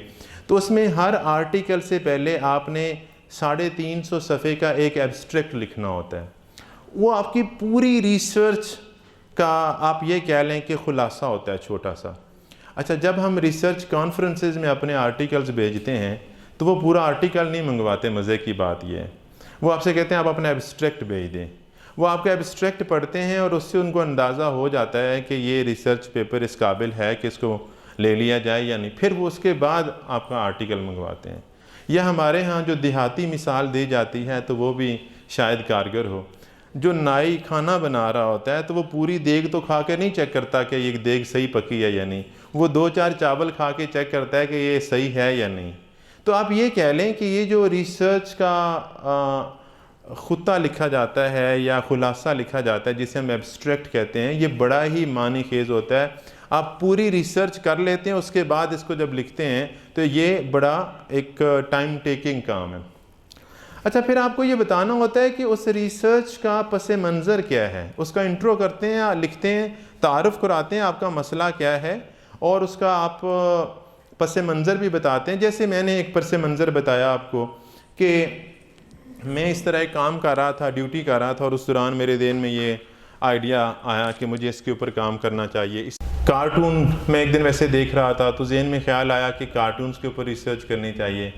تو اس میں ہر آرٹیکل سے پہلے آپ نے 350 صفحے کا ایک ایبسٹریکٹ لکھنا ہوتا ہے. وہ آپ کی پوری ریسرچ کا آپ یہ کہہ لیں کہ خلاصہ ہوتا ہے چھوٹا سا. اچھا، جب ہم ریسرچ کانفرنسز میں اپنے آرٹیکلز بھیجتے ہیں تو وہ پورا آرٹیکل نہیں منگواتے. مزے کی بات یہ ہے وہ آپ سے کہتے ہیں آپ اپنا ایبسٹریکٹ بھیج دیں. وہ آپ کا ایبسٹریکٹ پڑھتے ہیں اور اس سے ان کو اندازہ ہو جاتا ہے کہ یہ ریسرچ پیپر اس قابل ہے کہ اس کو لے لیا جائے یا نہیں. پھر وہ اس کے بعد آپ کا آرٹیکل منگواتے ہیں. یا ہمارے ہاں جو دیہاتی مثال دی جاتی ہے تو وہ بھی شاید کارگر ہو. جو نائی کھانا بنا رہا ہوتا ہے تو وہ پوری دیگ تو کھا کے نہیں چیک کرتا کہ یہ دیگ صحیح پکی ہے یا نہیں، وہ 2-4 چاول کھا کے چیک کرتا ہے کہ یہ صحیح ہے یا نہیں. تو آپ یہ کہہ لیں کہ یہ جو ریسرچ کا خطہ لکھا جاتا ہے یا خلاصہ لکھا جاتا ہے جسے ہم ایبسٹریکٹ کہتے ہیں، یہ بڑا ہی معنی خیز ہوتا ہے. آپ پوری ریسرچ کر لیتے ہیں، اس کے بعد اس کو جب لکھتے ہیں تو یہ بڑا ایک ٹائم ٹیکنگ کام ہے. اچھا، پھر آپ کو یہ بتانا ہوتا ہے کہ اس ریسرچ کا پس منظر کیا ہے. اس کا انٹرو کرتے ہیں، لکھتے ہیں، تعارف کراتے ہیں آپ کا مسئلہ کیا ہے اور اس کا آپ پس منظر بھی بتاتے ہیں. جیسے میں نے ایک پس منظر بتایا آپ کو کہ میں اس طرح ایک کام کر رہا تھا، ڈیوٹی کر رہا تھا اور اس دوران میرے ذہن میں یہ آئیڈیا آیا کہ مجھے اس کے اوپر کام کرنا چاہیے. کارٹون میں ایک دن ویسے دیکھ رہا تھا تو ذہن میں خیال آیا کہ کارٹونز کے اوپر ریسرچ کرنی چاہیے.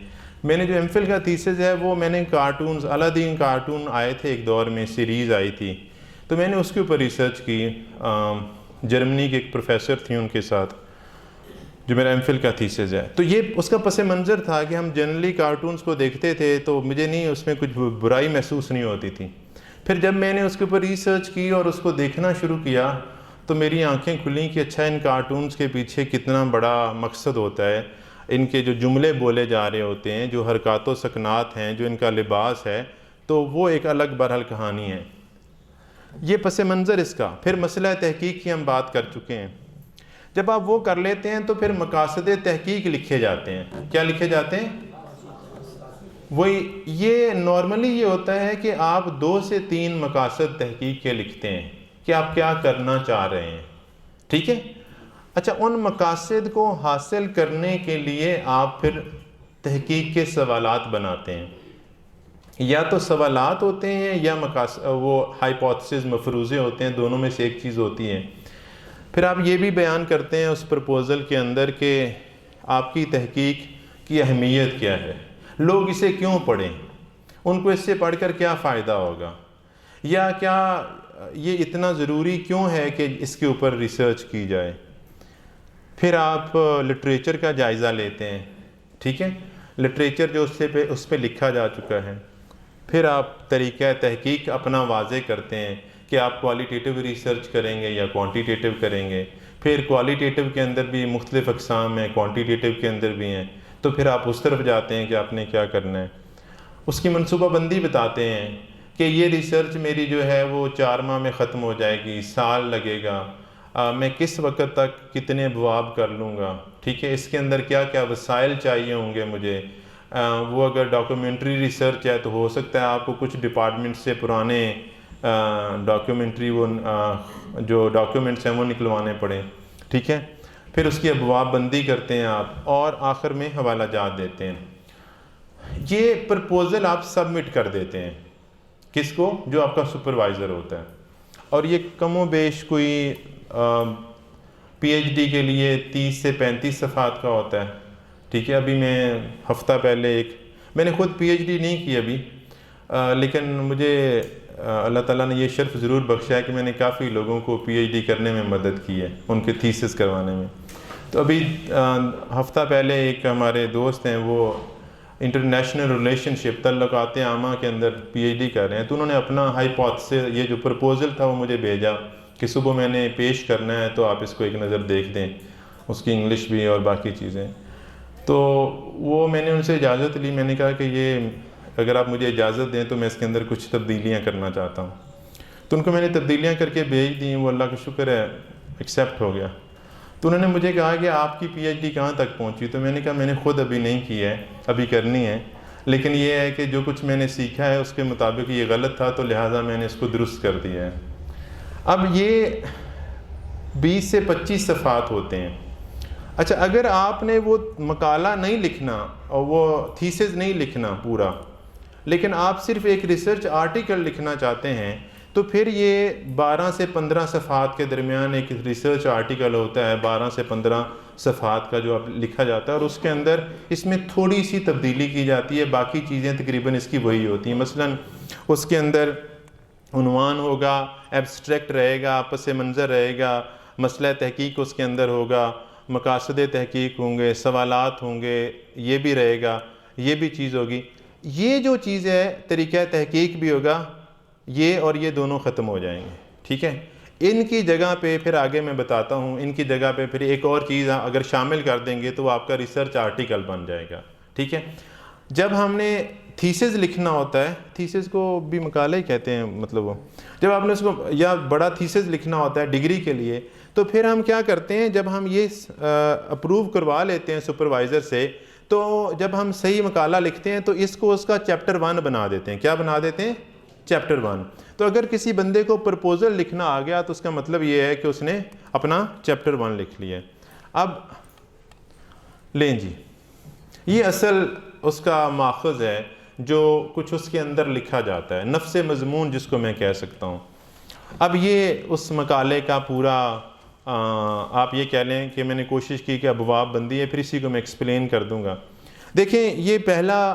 میں نے جو ایم فل کا تھیسس ہے وہ میں نے کارٹونز، الادین کارٹون آئے تھے ایک دور میں، سیریز آئی تھی، تو میں نے اس کے اوپر ریسرچ کی. جرمنی کے ایک پروفیسر تھیں ان کے ساتھ، جو میرا ایم فل کا تھیسس ہے. تو یہ اس کا پس منظر تھا کہ ہم جنرلی کارٹونز کو دیکھتے تھے تو مجھے نہیں اس میں کچھ برائی محسوس نہیں ہوتی تھی. پھر جب میں نے اس کے اوپر ریسرچ کی اور اس کو دیکھنا شروع کیا تو میری آنکھیں کھلیں کہ اچھا ان کارٹونز کے پیچھے کتنا بڑا مقصد ہوتا ہے. ان کے جو جملے بولے جا رہے ہوتے ہیں، جو حرکات و سکنات ہیں، جو ان کا لباس ہے، تو وہ ایک الگ برحل کہانی ہے. یہ پس منظر اس کا. پھر مسئلہ تحقیق کی ہم بات کر چکے ہیں. جب آپ وہ کر لیتے ہیں تو پھر مقاصد تحقیق لکھے جاتے ہیں. کیا لکھے جاتے ہیں؟ وہی یہ نارملی یہ ہوتا ہے کہ آپ 2 سے 3 مقاصد تحقیق کے لکھتے ہیں کہ آپ کیا کرنا چاہ رہے ہیں. ٹھیک ہے؟ اچھا، ان مقاصد کو حاصل کرنے کے لیے آپ پھر تحقیق کے سوالات بناتے ہیں. یا تو سوالات ہوتے ہیں یا وہ ہائپوتھسز، مفروضے ہوتے ہیں، دونوں میں سے ایک چیز ہوتی ہے. پھر آپ یہ بھی بیان کرتے ہیں اس پرپوزل کے اندر کہ آپ کی تحقیق کی اہمیت کیا ہے، لوگ اسے کیوں پڑھیں، ان کو اس سے پڑھ کر کیا فائدہ ہوگا، یا کیا یہ اتنا ضروری کیوں ہے کہ اس کے اوپر ریسرچ کی جائے. پھر آپ لٹریچر کا جائزہ لیتے ہیں. ٹھیک ہے؟ لٹریچر جو اس پہ لکھا جا چکا ہے. پھر آپ طریقہ تحقیق اپنا واضح کرتے ہیں کہ آپ کوالیٹیٹیو ریسرچ کریں گے یا کوانٹیٹیٹیو کریں گے. پھر کوالیٹیٹیو کے اندر بھی مختلف اقسام ہیں، کوانٹیٹیٹیو کے اندر بھی ہیں. تو پھر آپ اس طرف جاتے ہیں کہ آپ نے کیا کرنا ہے. اس کی منصوبہ بندی بتاتے ہیں کہ یہ ریسرچ میری جو ہے وہ 4 ماہ میں ختم ہو جائے گی، سال لگے گا، میں کس وقت تک کتنے ابواب کر لوں گا. ٹھیک ہے؟ اس کے اندر کیا کیا وسائل چاہیے ہوں گے مجھے. وہ اگر ڈاکیومنٹری ریسرچ ہے تو ہو سکتا ہے آپ کو کچھ ڈپارٹمنٹ سے پرانے ڈاکیومنٹری جو ڈاکیومنٹس ہیں وہ نکلوانے پڑیں. ٹھیک ہے؟ پھر اس کی ابواب بندی کرتے ہیں آپ، اور آخر میں حوالہ جات دیتے ہیں. یہ پرپوزل آپ سبمٹ کر دیتے ہیں. کس کو؟ جو آپ کا سپروائزر ہوتا ہے. اور یہ کم و بیش کوئی پی ایچ ڈی کے لیے 30 سے 35 صفحات کا ہوتا ہے. ٹھیک ہے؟ ابھی میں ہفتہ پہلے میں نے خود پی ایچ ڈی نہیں کی ابھی، لیکن مجھے اللہ تعالیٰ نے یہ شرف ضرور بخشا ہے کہ میں نے کافی لوگوں کو پی ایچ ڈی کرنے میں مدد کی ہے، ان کے تھیسس کروانے میں. تو ابھی ہفتہ پہلے ایک ہمارے دوست ہیں، وہ انٹرنیشنل ریلیشن شپ، تعلقات عامہ کے اندر پی ایچ ڈی کر رہے ہیں. تو انہوں نے اپنا ہائپوتھسس، یہ جو پرپوزل تھا وہ مجھے بھیجا کہ صبح میں نے پیش کرنا ہے تو آپ اس کو ایک نظر دیکھ دیں، اس کی انگلش بھی اور باقی چیزیں. تو وہ میں نے ان سے اجازت لی. میں نے کہا کہ یہ اگر آپ مجھے اجازت دیں تو میں اس کے اندر کچھ تبدیلیاں کرنا چاہتا ہوں. تو ان کو میں نے تبدیلیاں کر کے بھیج دیں. وہ اللہ کا شکر ہے ایکسیپٹ ہو گیا. تو انہوں نے مجھے کہا کہ آپ کی پی ایچ ڈی کہاں تک پہنچی؟ تو میں نے کہا میں نے خود ابھی نہیں کی ہے، ابھی کرنی ہے، لیکن یہ ہے کہ جو کچھ میں نے سیکھا ہے اس کے مطابق یہ غلط تھا، تو لہٰذا میں نے اس کو درست کر دیا ہے. اب یہ 20 سے 25 صفحات ہوتے ہیں. اچھا، اگر آپ نے وہ مقالہ نہیں لکھنا اور وہ تھیسس نہیں لکھنا پورا، لیکن آپ صرف ایک ریسرچ آرٹیکل لکھنا چاہتے ہیں، تو پھر یہ 12 سے 15 صفحات کے درمیان ایک ریسرچ آرٹیکل ہوتا ہے، 12 سے 15 صفحات کا جو اب لکھا جاتا ہے، اور اس کے اندر اس میں تھوڑی سی تبدیلی کی جاتی ہے، باقی چیزیں تقریباً اس کی وہی ہوتی ہیں. مثلا اس کے اندر عنوان ہوگا، ایبسٹریکٹ رہے گا، پس منظر رہے گا، مسئلہ تحقیق اس کے اندر ہوگا، مقاصد تحقیق ہوں گے، سوالات ہوں گے، یہ بھی رہے گا، یہ بھی چیز ہوگی. یہ جو چیز ہے طریقہ تحقیق بھی ہوگا، یہ اور یہ دونوں ختم ہو جائیں گے. ٹھیک ہے؟ ان کی جگہ پہ پھر آگے میں بتاتا ہوں، ان کی جگہ پہ پھر ایک اور چیز اگر شامل کر دیں گے تو وہ آپ کا ریسرچ آرٹیکل بن جائے گا. ٹھیک ہے؟ جب ہم نے تھیسس لکھنا ہوتا ہے، تھیسس کو بھی مقالہ ہی کہتے ہیں، مطلب وہ جب آپ نے اس کو یا بڑا تھیسس لکھنا ہوتا ہے ڈگری کے لیے، تو پھر ہم کیا کرتے ہیں، جب ہم یہ اپروو کروا لیتے ہیں سپروائزر سے، تو جب ہم صحیح مقالہ لکھتے ہیں تو اس کو اس کا چیپٹر 1 بنا دیتے ہیں. کیا بنا دیتے ہیں؟ چیپٹر 1. تو اگر کسی بندے کو پرپوزل لکھنا آ گیا تو اس کا مطلب یہ ہے کہ اس نے اپنا چیپٹر 1 لکھ لیا. اب لیں جی، یہ اصل اس کا ماخذ ہے جو کچھ اس کے اندر لکھا جاتا ہے، نفس مضمون جس کو میں کہہ سکتا ہوں. اب یہ اس مقالے کا پورا آپ یہ کہہ لیں کہ میں نے کوشش کی کہ ابواب بندی ہے، پھر اسی کو میں ایکسپلین کر دوں گا۔ دیکھیں یہ پہلا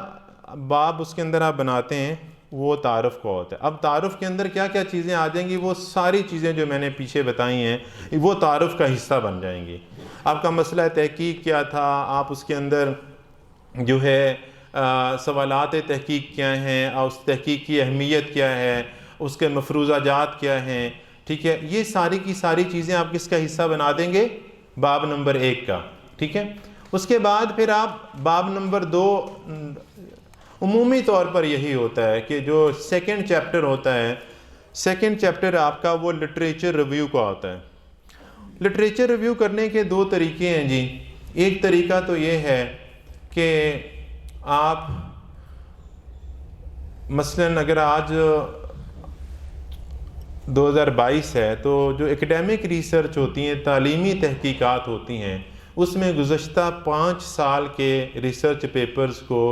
باب اس کے اندر آپ بناتے ہیں وہ تعارف کا ہوتا ہے۔ اب تعارف کے اندر کیا کیا چیزیں آ جائیں گی، وہ ساری چیزیں جو میں نے پیچھے بتائی ہیں وہ تعارف کا حصہ بن جائیں گی۔ آپ کا مسئلہ تحقیق کیا تھا، آپ اس کے اندر جو ہے سوالات تحقیق کیا ہیں، اور اس تحقیق کی اہمیت کیا ہے، اس کے مفروضہ جات کیا ہیں، ٹھیک ہے، یہ ساری کی ساری چیزیں آپ کس کا حصہ بنا دیں گے، باب نمبر 1 کا، ٹھیک ہے۔ اس کے بعد پھر آپ باب نمبر 2، عمومی طور پر یہی ہوتا ہے کہ جو سیکنڈ چیپٹر ہوتا ہے، سیکنڈ چیپٹر آپ کا وہ لٹریچر ریویو کا ہوتا ہے۔ لٹریچر ریویو کرنے کے 2 طریقے ہیں جی۔ ایک طریقہ تو یہ ہے کہ آپ مثلاً اگر آج 2022 ہے تو جو ایکڈیمک ریسرچ ہوتی ہیں، تعلیمی تحقیقات ہوتی ہیں، اس میں گزشتہ 5 سال کے ریسرچ پیپرز کو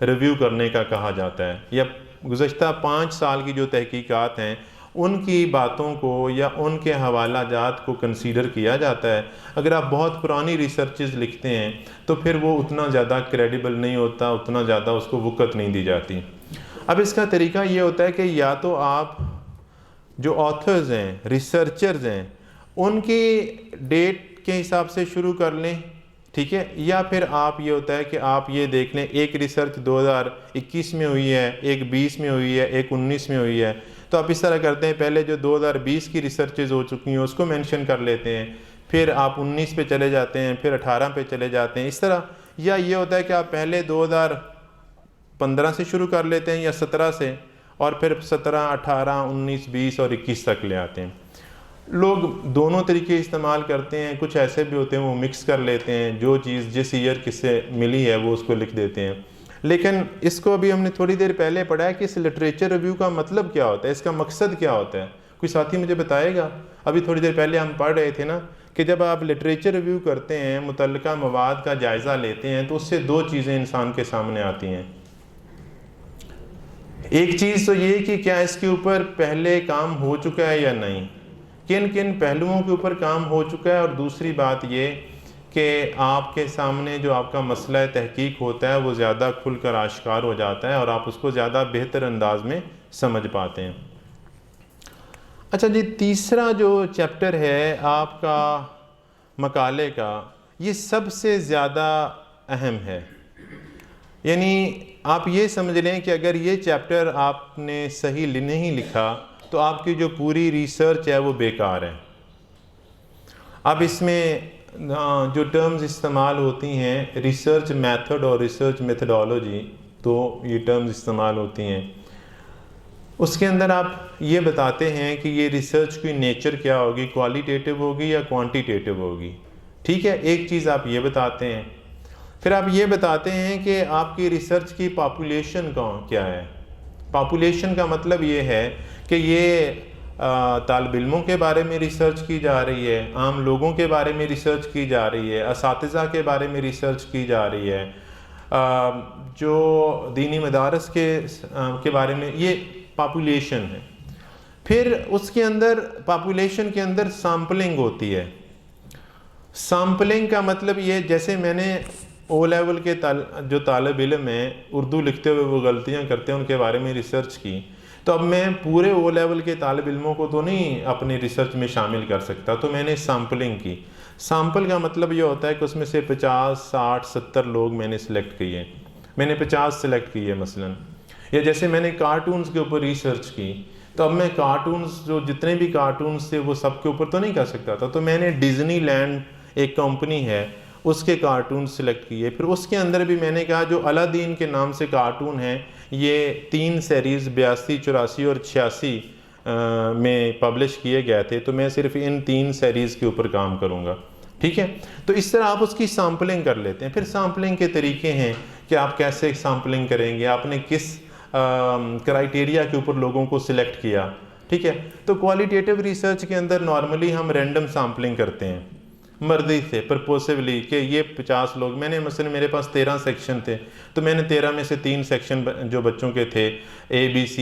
ریویو کرنے کا کہا جاتا ہے، یا گزشتہ 5 سال کی جو تحقیقات ہیں ان کی باتوں کو یا ان کے حوالہ جات کو کنسیڈر کیا جاتا ہے۔ اگر آپ بہت پرانی ریسرچز لکھتے ہیں تو پھر وہ اتنا زیادہ کریڈیبل نہیں ہوتا، اتنا زیادہ اس کو وقت نہیں دی جاتی۔ اب اس کا طریقہ یہ ہوتا ہے کہ یا تو آپ جو آتھرز ہیں، ریسرچرز ہیں، ان کی ڈیٹ کے حساب سے شروع کر لیں، ٹھیک ہے، یا پھر آپ یہ ہوتا ہے کہ آپ یہ دیکھ لیں ایک ریسرچ 2021 میں ہوئی ہے، ایک 20 میں ہوئی ہے، ایک 19 میں ہوئی ہے، تو آپ اس طرح کرتے ہیں پہلے جو 2020 کی ریسرچز ہو چکی ہیں اس کو مینشن کر لیتے ہیں، پھر آپ 19 پہ چلے جاتے ہیں، پھر 18 پہ چلے جاتے ہیں، اس طرح۔ یا یہ ہوتا ہے کہ آپ پہلے 2015 سے شروع کر لیتے ہیں یا 17 سے، اور پھر 17، 18، 19، 20 اور 21 تک لے آتے ہیں۔ لوگ دونوں طریقے استعمال کرتے ہیں، کچھ ایسے بھی ہوتے ہیں وہ مکس کر لیتے ہیں، جو چیز جس ایئر کس سے ملی ہے وہ اس کو لکھ دیتے ہیں۔ لیکن اس کو ابھی ہم نے تھوڑی دیر پہلے پڑھا ہے کہ اس لٹریچر ریویو کا مطلب کیا ہوتا ہے، اس کا مقصد کیا ہوتا ہے، کوئی ساتھی مجھے بتائے گا؟ ابھی تھوڑی دیر پہلے ہم پڑھ رہے تھے نا کہ جب آپ لٹریچر ریویو کرتے ہیں، متعلقہ مواد کا جائزہ لیتے ہیں، تو اس سے 2 چیزیں انسان کے سامنے آتی ہیں۔ ایک چیز تو یہ کہ کیا اس کے اوپر پہلے کام ہو چکا ہے یا نہیں، کن کن پہلوؤں کے اوپر کام ہو چکا ہے، اور دوسری بات یہ کہ آپ کے سامنے جو آپ کا مسئلہ تحقیق ہوتا ہے وہ زیادہ کھل کر آشکار ہو جاتا ہے اور آپ اس کو زیادہ بہتر انداز میں سمجھ پاتے ہیں۔ اچھا جی، تیسرا جو چیپٹر ہے آپ کا مقالے کا، یہ سب سے زیادہ اہم ہے۔ یعنی آپ یہ سمجھ لیں کہ اگر یہ چیپٹر آپ نے صحیح نہیں لکھا تو آپ کی جو پوری ریسرچ ہے وہ بیکار ہے۔ اب اس میں جو ٹرمز استعمال ہوتی ہیں، ریسرچ میتھڈ اور ریسرچ میتھڈالوجی، تو یہ ٹرمز استعمال ہوتی ہیں۔ اس کے اندر آپ یہ بتاتے ہیں کہ یہ ریسرچ کی نیچر کیا ہوگی، کوالیٹیٹیو ہوگی یا کوانٹیٹیو ہوگی، ٹھیک ہے، ایک چیز آپ یہ بتاتے ہیں۔ پھر آپ یہ بتاتے ہیں کہ آپ کی ریسرچ کی پاپولیشن کیا ہے۔ پاپولیشن کا مطلب یہ ہے کہ یہ طالب علموں کے بارے میں ریسرچ کی جا رہی ہے، عام لوگوں کے بارے میں ریسرچ کی جا رہی ہے، اساتذہ کے بارے میں ریسرچ کی جا رہی ہے، جو دینی مدارس کے بارے میں، یہ پاپولیشن ہے۔ پھر اس کے اندر پاپولیشن کے اندر سامپلنگ ہوتی ہے۔ سامپلنگ کا مطلب یہ، جیسے میں نے او لیول کے جو طالب علم ہیں اردو لکھتے ہوئے وہ غلطیاں کرتے ہیں ان کے بارے میں ریسرچ کی، تو اب میں پورے او لیول کے طالب علموں کو تو نہیں اپنی ریسرچ میں شامل کر سکتا، تو میں نے سامپلنگ کی۔ سامپل کا مطلب یہ ہوتا ہے کہ اس میں سے 50، 60، 70 لوگ میں نے سلیکٹ کیے، میں نے 50 سلیکٹ کیے مثلاً۔ یا جیسے میں نے کارٹونز کے اوپر ریسرچ کی، تو اب میں کارٹونز جو جتنے بھی کارٹونز تھے وہ سب کے اوپر تو نہیں کر سکتا تھا، تو میں نے ڈزنی لینڈ ایک کمپنی ہے اس کے کارٹون سلیکٹ کیے۔ پھر اس کے اندر بھی میں نے کہا جو الادین کے نام سے کارٹون ہیں، یہ 3 سیریز 82، 84 اور 86 میں پبلش کیے گئے تھے، تو میں صرف ان 3 سیریز کے اوپر کام کروں گا، ٹھیک ہے۔ تو اس طرح آپ اس کی سامپلنگ کر لیتے ہیں۔ پھر سامپلنگ کے طریقے ہیں کہ آپ کیسے سامپلنگ کریں گے، آپ نے کس کرائیٹیریا کے اوپر لوگوں کو سلیکٹ کیا، ٹھیک ہے۔ تو کوالیٹیٹیو ریسرچ کے اندر نارملی ہم رینڈم سامپلنگ کرتے ہیں، مرضی سے، پرپوسیولی، کہ یہ 50 لوگ، میں نے مثلا میرے پاس 13 سیکشن تھے، تو میں نے 13 میں سے 3 سیکشن جو بچوں کے تھے ABC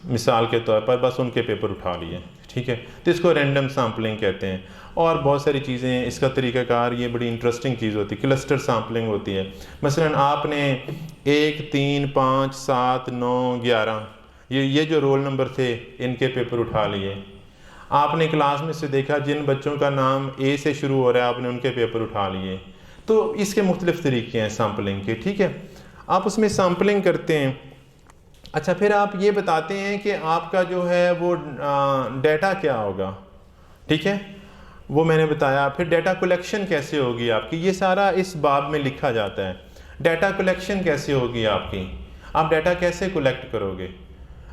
مثال کے طور پر، بس ان کے پیپر اٹھا لیے، ٹھیک ہے۔ تو اس کو رینڈم سامپلنگ کہتے ہیں۔ اور بہت ساری چیزیں. اس کا طریقہ کار یہ بڑی انٹرسٹنگ چیز ہوتی ہے, کلسٹر سیمپلنگ ہوتی ہے. مثلا آپ نے 1 3 5 7 9 11 یہ جو رول نمبر تھے ان کے پیپر اٹھا لیے. آپ نے کلاس میں سے دیکھا جن بچوں کا نام اے سے شروع ہو رہا ہے آپ نے ان کے پیپر اٹھا لیے. تو اس کے مختلف طریقے ہیں سیمپلنگ کے, ٹھیک ہے. آپ اس میں سیمپلنگ کرتے ہیں. اچھا پھر آپ یہ بتاتے ہیں کہ آپ کا جو ہے وہ ڈیٹا کیا ہوگا, ٹھیک ہے, وہ میں نے بتایا. پھر ڈیٹا کلیکشن کیسے ہوگی آپ کی, یہ سارا اس باب میں لکھا جاتا ہے. ڈیٹا کلیکشن کیسے ہوگی آپ کی, آپ ڈیٹا کیسے کلیکٹ کرو گے.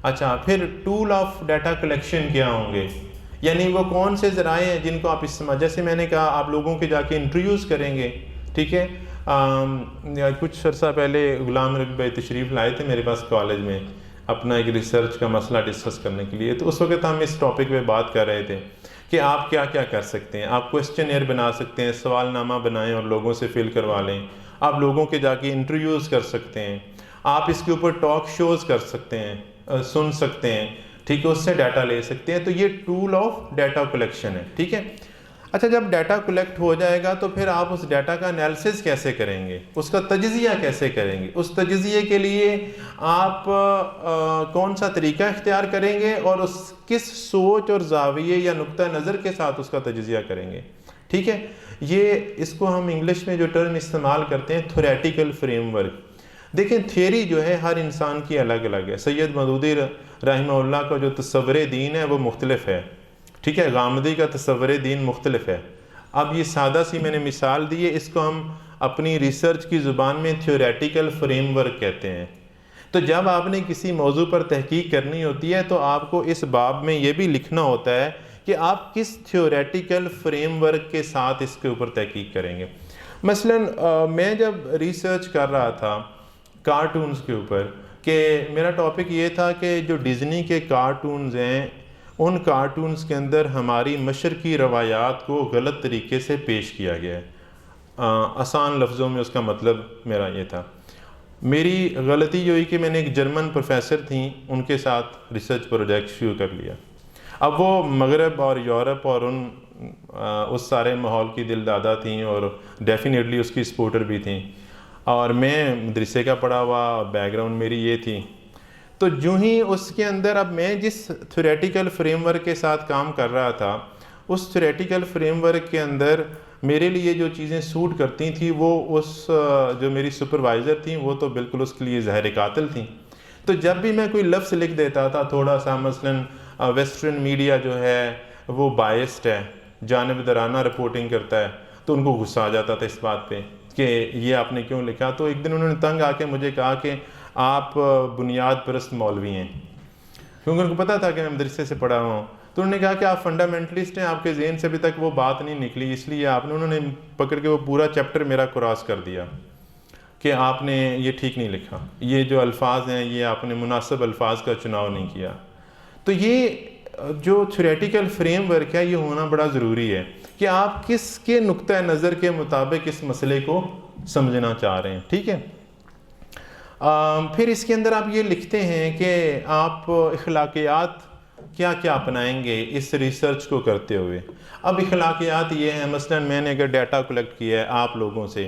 اچھا پھر ٹول آف ڈیٹا کلیکشن کیا ہوں گے, یعنی وہ کون سے ذرائع ہیں جن کو آپ استعمال, جیسے میں نے کہا آپ لوگوں کے جا کے انٹرویوز کریں گے, ٹھیک ہے. کچھ عرصہ پہلے غلام ربی بھائی تشریف لائے تھے میرے پاس کالج میں اپنا ایک ریسرچ کا مسئلہ ڈسکس کرنے کے لیے. تو اس وقت ہم اس ٹاپک پہ بات کر رہے تھے کہ آپ کیا کیا کر سکتے ہیں. آپ کویسچن بنا سکتے ہیں, سوال نامہ بنائیں اور لوگوں سے فل کروا لیں. آپ لوگوں کے جا کے انٹرویوز کر سکتے ہیں. آپ اس کے اوپر ٹاک شوز کر سکتے ہیں, سن سکتے ہیں, ٹھیک ہے, اس سے ڈیٹا لے سکتے ہیں. تو یہ ٹول آف ڈیٹا کلیکشن ہے, ٹھیک ہے. اچھا جب ڈیٹا کلیکٹ ہو جائے گا تو پھر آپ اس ڈیٹا کا انالیسس کیسے کریں گے, اس کا تجزیہ کیسے کریں گے. اس تجزیے کے لیے آپ کون سا طریقہ اختیار کریں گے اور اس کس سوچ اور زاویے یا نقطہ نظر کے ساتھ اس کا تجزیہ کریں گے, ٹھیک ہے. یہ اس کو ہم انگلش میں جو ٹرم استعمال کرتے ہیں تھیوریٹیکل فریم ورک. دیکھیں تھیوری جو ہے ہر انسان کی الگ الگ ہے. سید مودودی رحمہ اللہ کا جو تصور دین ہے وہ مختلف ہے, ٹھیک ہے. غامدی کا تصور دین مختلف ہے. اب یہ سادہ سی میں نے مثال دی ہے, اس کو ہم اپنی ریسرچ کی زبان میں تھیوریٹیکل فریم ورک کہتے ہیں. تو جب آپ نے کسی موضوع پر تحقیق کرنی ہوتی ہے تو آپ کو اس باب میں یہ بھی لکھنا ہوتا ہے کہ آپ کس تھیوریٹیکل فریم ورک کے ساتھ اس کے اوپر تحقیق کریں گے. مثلا میں جب ریسرچ کر رہا تھا کارٹونز کے اوپر, کہ میرا ٹاپک یہ تھا کہ جو ڈزنی کے کارٹونز ہیں ان کارٹونز کے اندر ہماری مشرقی روایات کو غلط طریقے سے پیش کیا گیا ہے. آسان لفظوں میں اس کا مطلب میرا یہ تھا. میری غلطی یہ ہوئی کہ میں نے ایک جرمن پروفیسر تھیں ان کے ساتھ ریسرچ پروجیکٹ شروع کر لیا. اب وہ مغرب اور یورپ اور اس سارے ماحول کی دل دادا تھیں اور ڈیفینیٹلی اس کی سپورٹر بھی تھیں, اور میں مدرسے کا پڑھا ہوا بیک گراؤنڈ میری یہ تھی. تو جو ہی اس کے اندر اب میں جس تھیوریٹیکل فریم ورک کے ساتھ کام کر رہا تھا اس تھیوریٹیکل فریم ورک کے اندر میرے لیے جو چیزیں سوٹ کرتی تھیں وہ اس جو میری سپروائزر تھیں وہ تو بالکل اس کے لیے زہر قاتل تھیں. تو جب بھی میں کوئی لفظ لکھ دیتا تھا تھوڑا سا, مثلا ویسٹرن میڈیا جو ہے وہ بائسڈ ہے, جانبدارانہ رپورٹنگ کرتا ہے, تو ان کو غصہ آ جاتا تھا اس بات پہ کہ یہ آپ نے کیوں لکھا. تو ایک دن انہوں نے تنگ آ کے مجھے کہا کہ آپ بنیاد پرست مولوی ہیں, کیونکہ ان کو پتہ تھا کہ میں مدرسے سے پڑھا ہوں. تو انہوں نے کہا کہ آپ فنڈامنٹلسٹ ہیں, آپ کے ذہن سے ابھی تک وہ بات نہیں نکلی, اس لیے انہوں نے پکڑ کے وہ پورا چیپٹر میرا کراس کر دیا کہ آپ نے یہ ٹھیک نہیں لکھا, یہ جو الفاظ ہیں یہ آپ نے مناسب الفاظ کا چناؤ نہیں کیا. تو یہ جو تھیوریٹیکل فریم ورک ہے یہ ہونا بڑا ضروری ہے کہ آپ کس کے نقطہ نظر کے مطابق اس مسئلے کو سمجھنا چاہ رہے ہیں, ٹھیک ہے. پھر اس کے اندر آپ یہ لکھتے ہیں کہ آپ اخلاقیات کیا کیا اپنائیں گے اس ریسرچ کو کرتے ہوئے. اب اخلاقیات یہ ہیں, مثلا میں نے اگر ڈیٹا کلیکٹ کیا ہے آپ لوگوں سے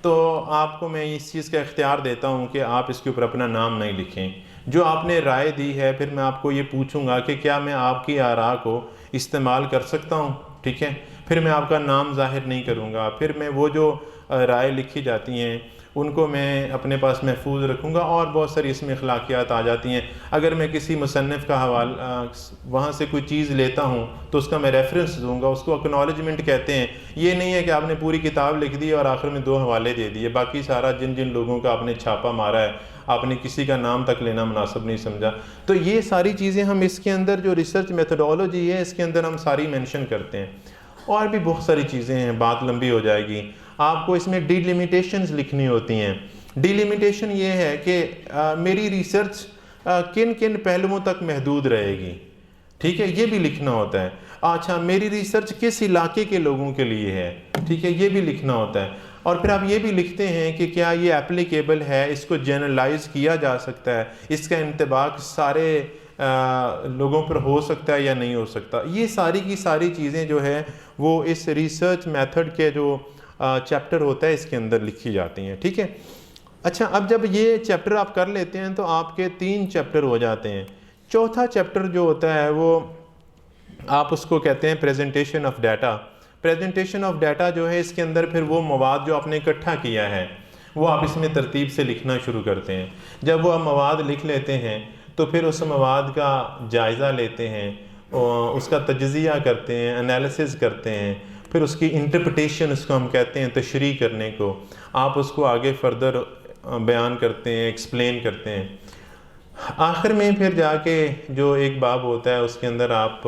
تو آپ کو میں اس چیز کا اختیار دیتا ہوں کہ آپ اس کے اوپر اپنا نام نہیں لکھیں. جو آپ نے رائے دی ہے پھر میں آپ کو یہ پوچھوں گا کہ کیا میں آپ کی آراء کو استعمال کر سکتا ہوں, ٹھیک ہے. پھر میں آپ کا نام ظاہر نہیں کروں گا, پھر میں وہ جو رائے لکھی جاتی ہیں ان کو میں اپنے پاس محفوظ رکھوں گا, اور بہت ساری اس میں اخلاقیات آ جاتی ہیں. اگر میں کسی مصنف کا حوالہ وہاں سے کوئی چیز لیتا ہوں تو اس کا میں ریفرنس دوں گا, اس کو اکنالجمنٹ کہتے ہیں. یہ نہیں ہے کہ آپ نے پوری کتاب لکھ دی اور آخر میں 2 حوالے دے دیے, باقی سارا جن لوگوں کا آپ نے چھاپا مارا ہے آپ نے کسی کا نام تک لینا مناسب نہیں سمجھا. تو یہ ساری چیزیں ہم اس کے اندر جو ریسرچ میتھڈولوجی ہے اس کے اندر ہم ساری مینشن کرتے ہیں. اور بھی بہت ساری چیزیں ہیں, بات لمبی ہو جائے گی. آپ کو اس میں ڈی لیمیٹیشنز لکھنی ہوتی ہیں. ڈی لیمیٹیشن یہ ہے کہ میری ریسرچ کن کن پہلوؤں تک محدود رہے گی, ٹھیک ہے, یہ بھی لکھنا ہوتا ہے. اچھا میری ریسرچ کس علاقے کے لوگوں کے لیے ہے, ٹھیک ہے, یہ بھی لکھنا ہوتا ہے. اور پھر آپ یہ بھی لکھتے ہیں کہ کیا یہ اپلیکیبل ہے, اس کو جنرلائز کیا جا سکتا ہے, اس کا انطباق سارے لوگوں پر ہو سکتا ہے یا نہیں ہو سکتا. یہ ساری کی ساری چیزیں جو ہے وہ اس ریسرچ میتھڈ کے جو چیپٹر ہوتا ہے اس کے اندر لکھی جاتی ہیں. ٹھیک ہے. اچھا، اب جب یہ چیپٹر آپ کر لیتے ہیں تو آپ کے 3 چیپٹر ہو جاتے ہیں. چوتھا چیپٹر جو ہوتا ہے وہ آپ اس کو کہتے ہیں presentation of data. Presentation of data جو ہے اس کے اندر پھر وہ مواد جو آپ نے اکٹھا کیا ہے وہ آپ اس میں ترتیب سے لکھنا شروع کرتے ہیں. جب وہ آپ مواد لکھ لیتے ہیں تو پھر اس مواد کا جائزہ لیتے ہیں، اس کا تجزیہ کرتے ہیں، انالیسز کرتے ہیں، پھر اس کی انٹرپریٹیشن اس کو ہم کہتے ہیں تشریح کرنے کو. آپ اس کو آگے فردر بیان کرتے ہیں، ایکسپلین کرتے ہیں. آخر میں پھر جا کے جو ایک باب ہوتا ہے اس کے اندر آپ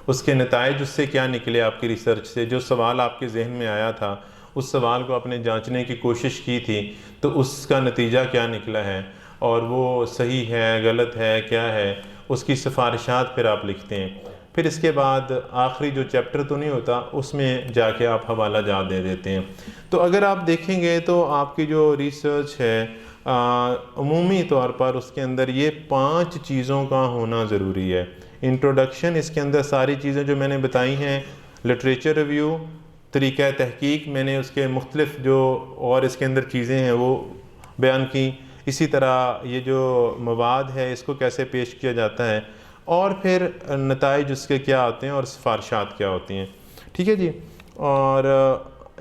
اس کے نتائج، اس سے کیا نکلے آپ کی ریسرچ سے، جو سوال آپ کے ذہن میں آیا تھا اس سوال کو آپ نے جانچنے کی کوشش کی تھی تو اس کا نتیجہ کیا نکلا ہے اور وہ صحیح ہے، غلط ہے، کیا ہے، اس کی سفارشات پھر آپ لکھتے ہیں. پھر اس کے بعد آخری جو چیپٹر تو نہیں ہوتا اس میں جا کے آپ حوالہ جات دے دیتے ہیں. تو اگر آپ دیکھیں گے تو آپ کی جو ریسرچ ہے عمومی طور پر اس کے اندر یہ 5 چیزوں کا ہونا ضروری ہے. انٹروڈکشن، اس کے اندر ساری چیزیں جو میں نے بتائی ہیں، لٹریچر ریویو، طریقہ تحقیق، میں نے اس کے مختلف جو اور اس کے اندر چیزیں ہیں وہ بیان کی. اسی طرح یہ جو مواد ہے اس کو کیسے پیش کیا جاتا ہے، اور پھر نتائج اس کے کیا ہوتے ہیں اور سفارشات کیا ہوتی ہیں. ٹھیک ہے جی. اور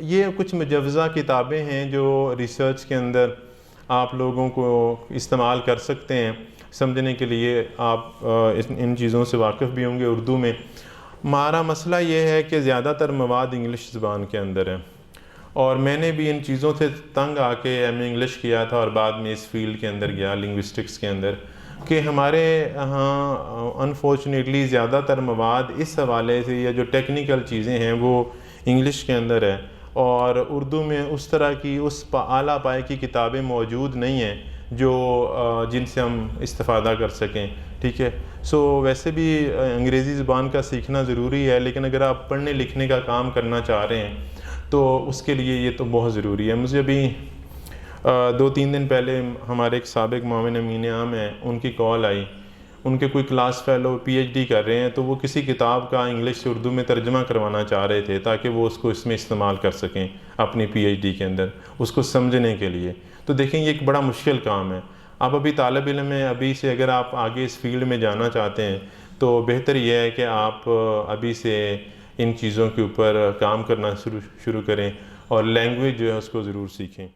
یہ کچھ مجوزہ کتابیں ہیں جو ریسرچ کے اندر آپ لوگوں کو استعمال کر سکتے ہیں سمجھنے کے لیے. آپ ان چیزوں سے واقف بھی ہوں گے اردو میں. ہمارا مسئلہ یہ ہے کہ زیادہ تر مواد انگلش زبان کے اندر ہے، اور میں نے بھی ان چیزوں سے تنگ آ کے ایم اے انگلش کیا تھا اور بعد میں اس فیلڈ کے اندر گیا لنگوسٹکس کے اندر، کہ ہمارے ہاں انفارچونیٹلی زیادہ تر مواد اس حوالے سے یا جو ٹیکنیکل چیزیں ہیں وہ انگلش کے اندر ہے، اور اردو میں اس طرح کی اس اعلیٰ پائے کی کتابیں موجود نہیں ہیں جو جن سے ہم استفادہ کر سکیں. ٹھیک ہے. سو ویسے بھی انگریزی زبان کا سیکھنا ضروری ہے، لیکن اگر آپ پڑھنے لکھنے کا کام کرنا چاہ رہے ہیں تو اس کے لیے یہ تو بہت ضروری ہے. مجھے ابھی 2-3 دن پہلے ہمارے ایک سابق معاون امین عام ہیں، ان کی کال آئی. ان کے کوئی class fellow P H D کر رہے ہیں تو وہ کسی کتاب کا انگلش سے اردو میں ترجمہ کروانا چاہ رہے تھے تاکہ وہ اس کو اس میں استعمال کر سکیں اپنی پی ایچ ڈی کے اندر اس کو سمجھنے کے لیے. تو دیکھیں یہ ایک بڑا مشکل کام ہے. آپ ابھی طالب علم ہیں، ابھی سے اگر آپ آگے اس فیلڈ میں جانا چاہتے ہیں تو بہتر یہ ہے کہ آپ ابھی سے ان چیزوں کے اوپر کام کرنا شروع کریں اور لینگویج جو ہے اس کو ضرور سیکھیں.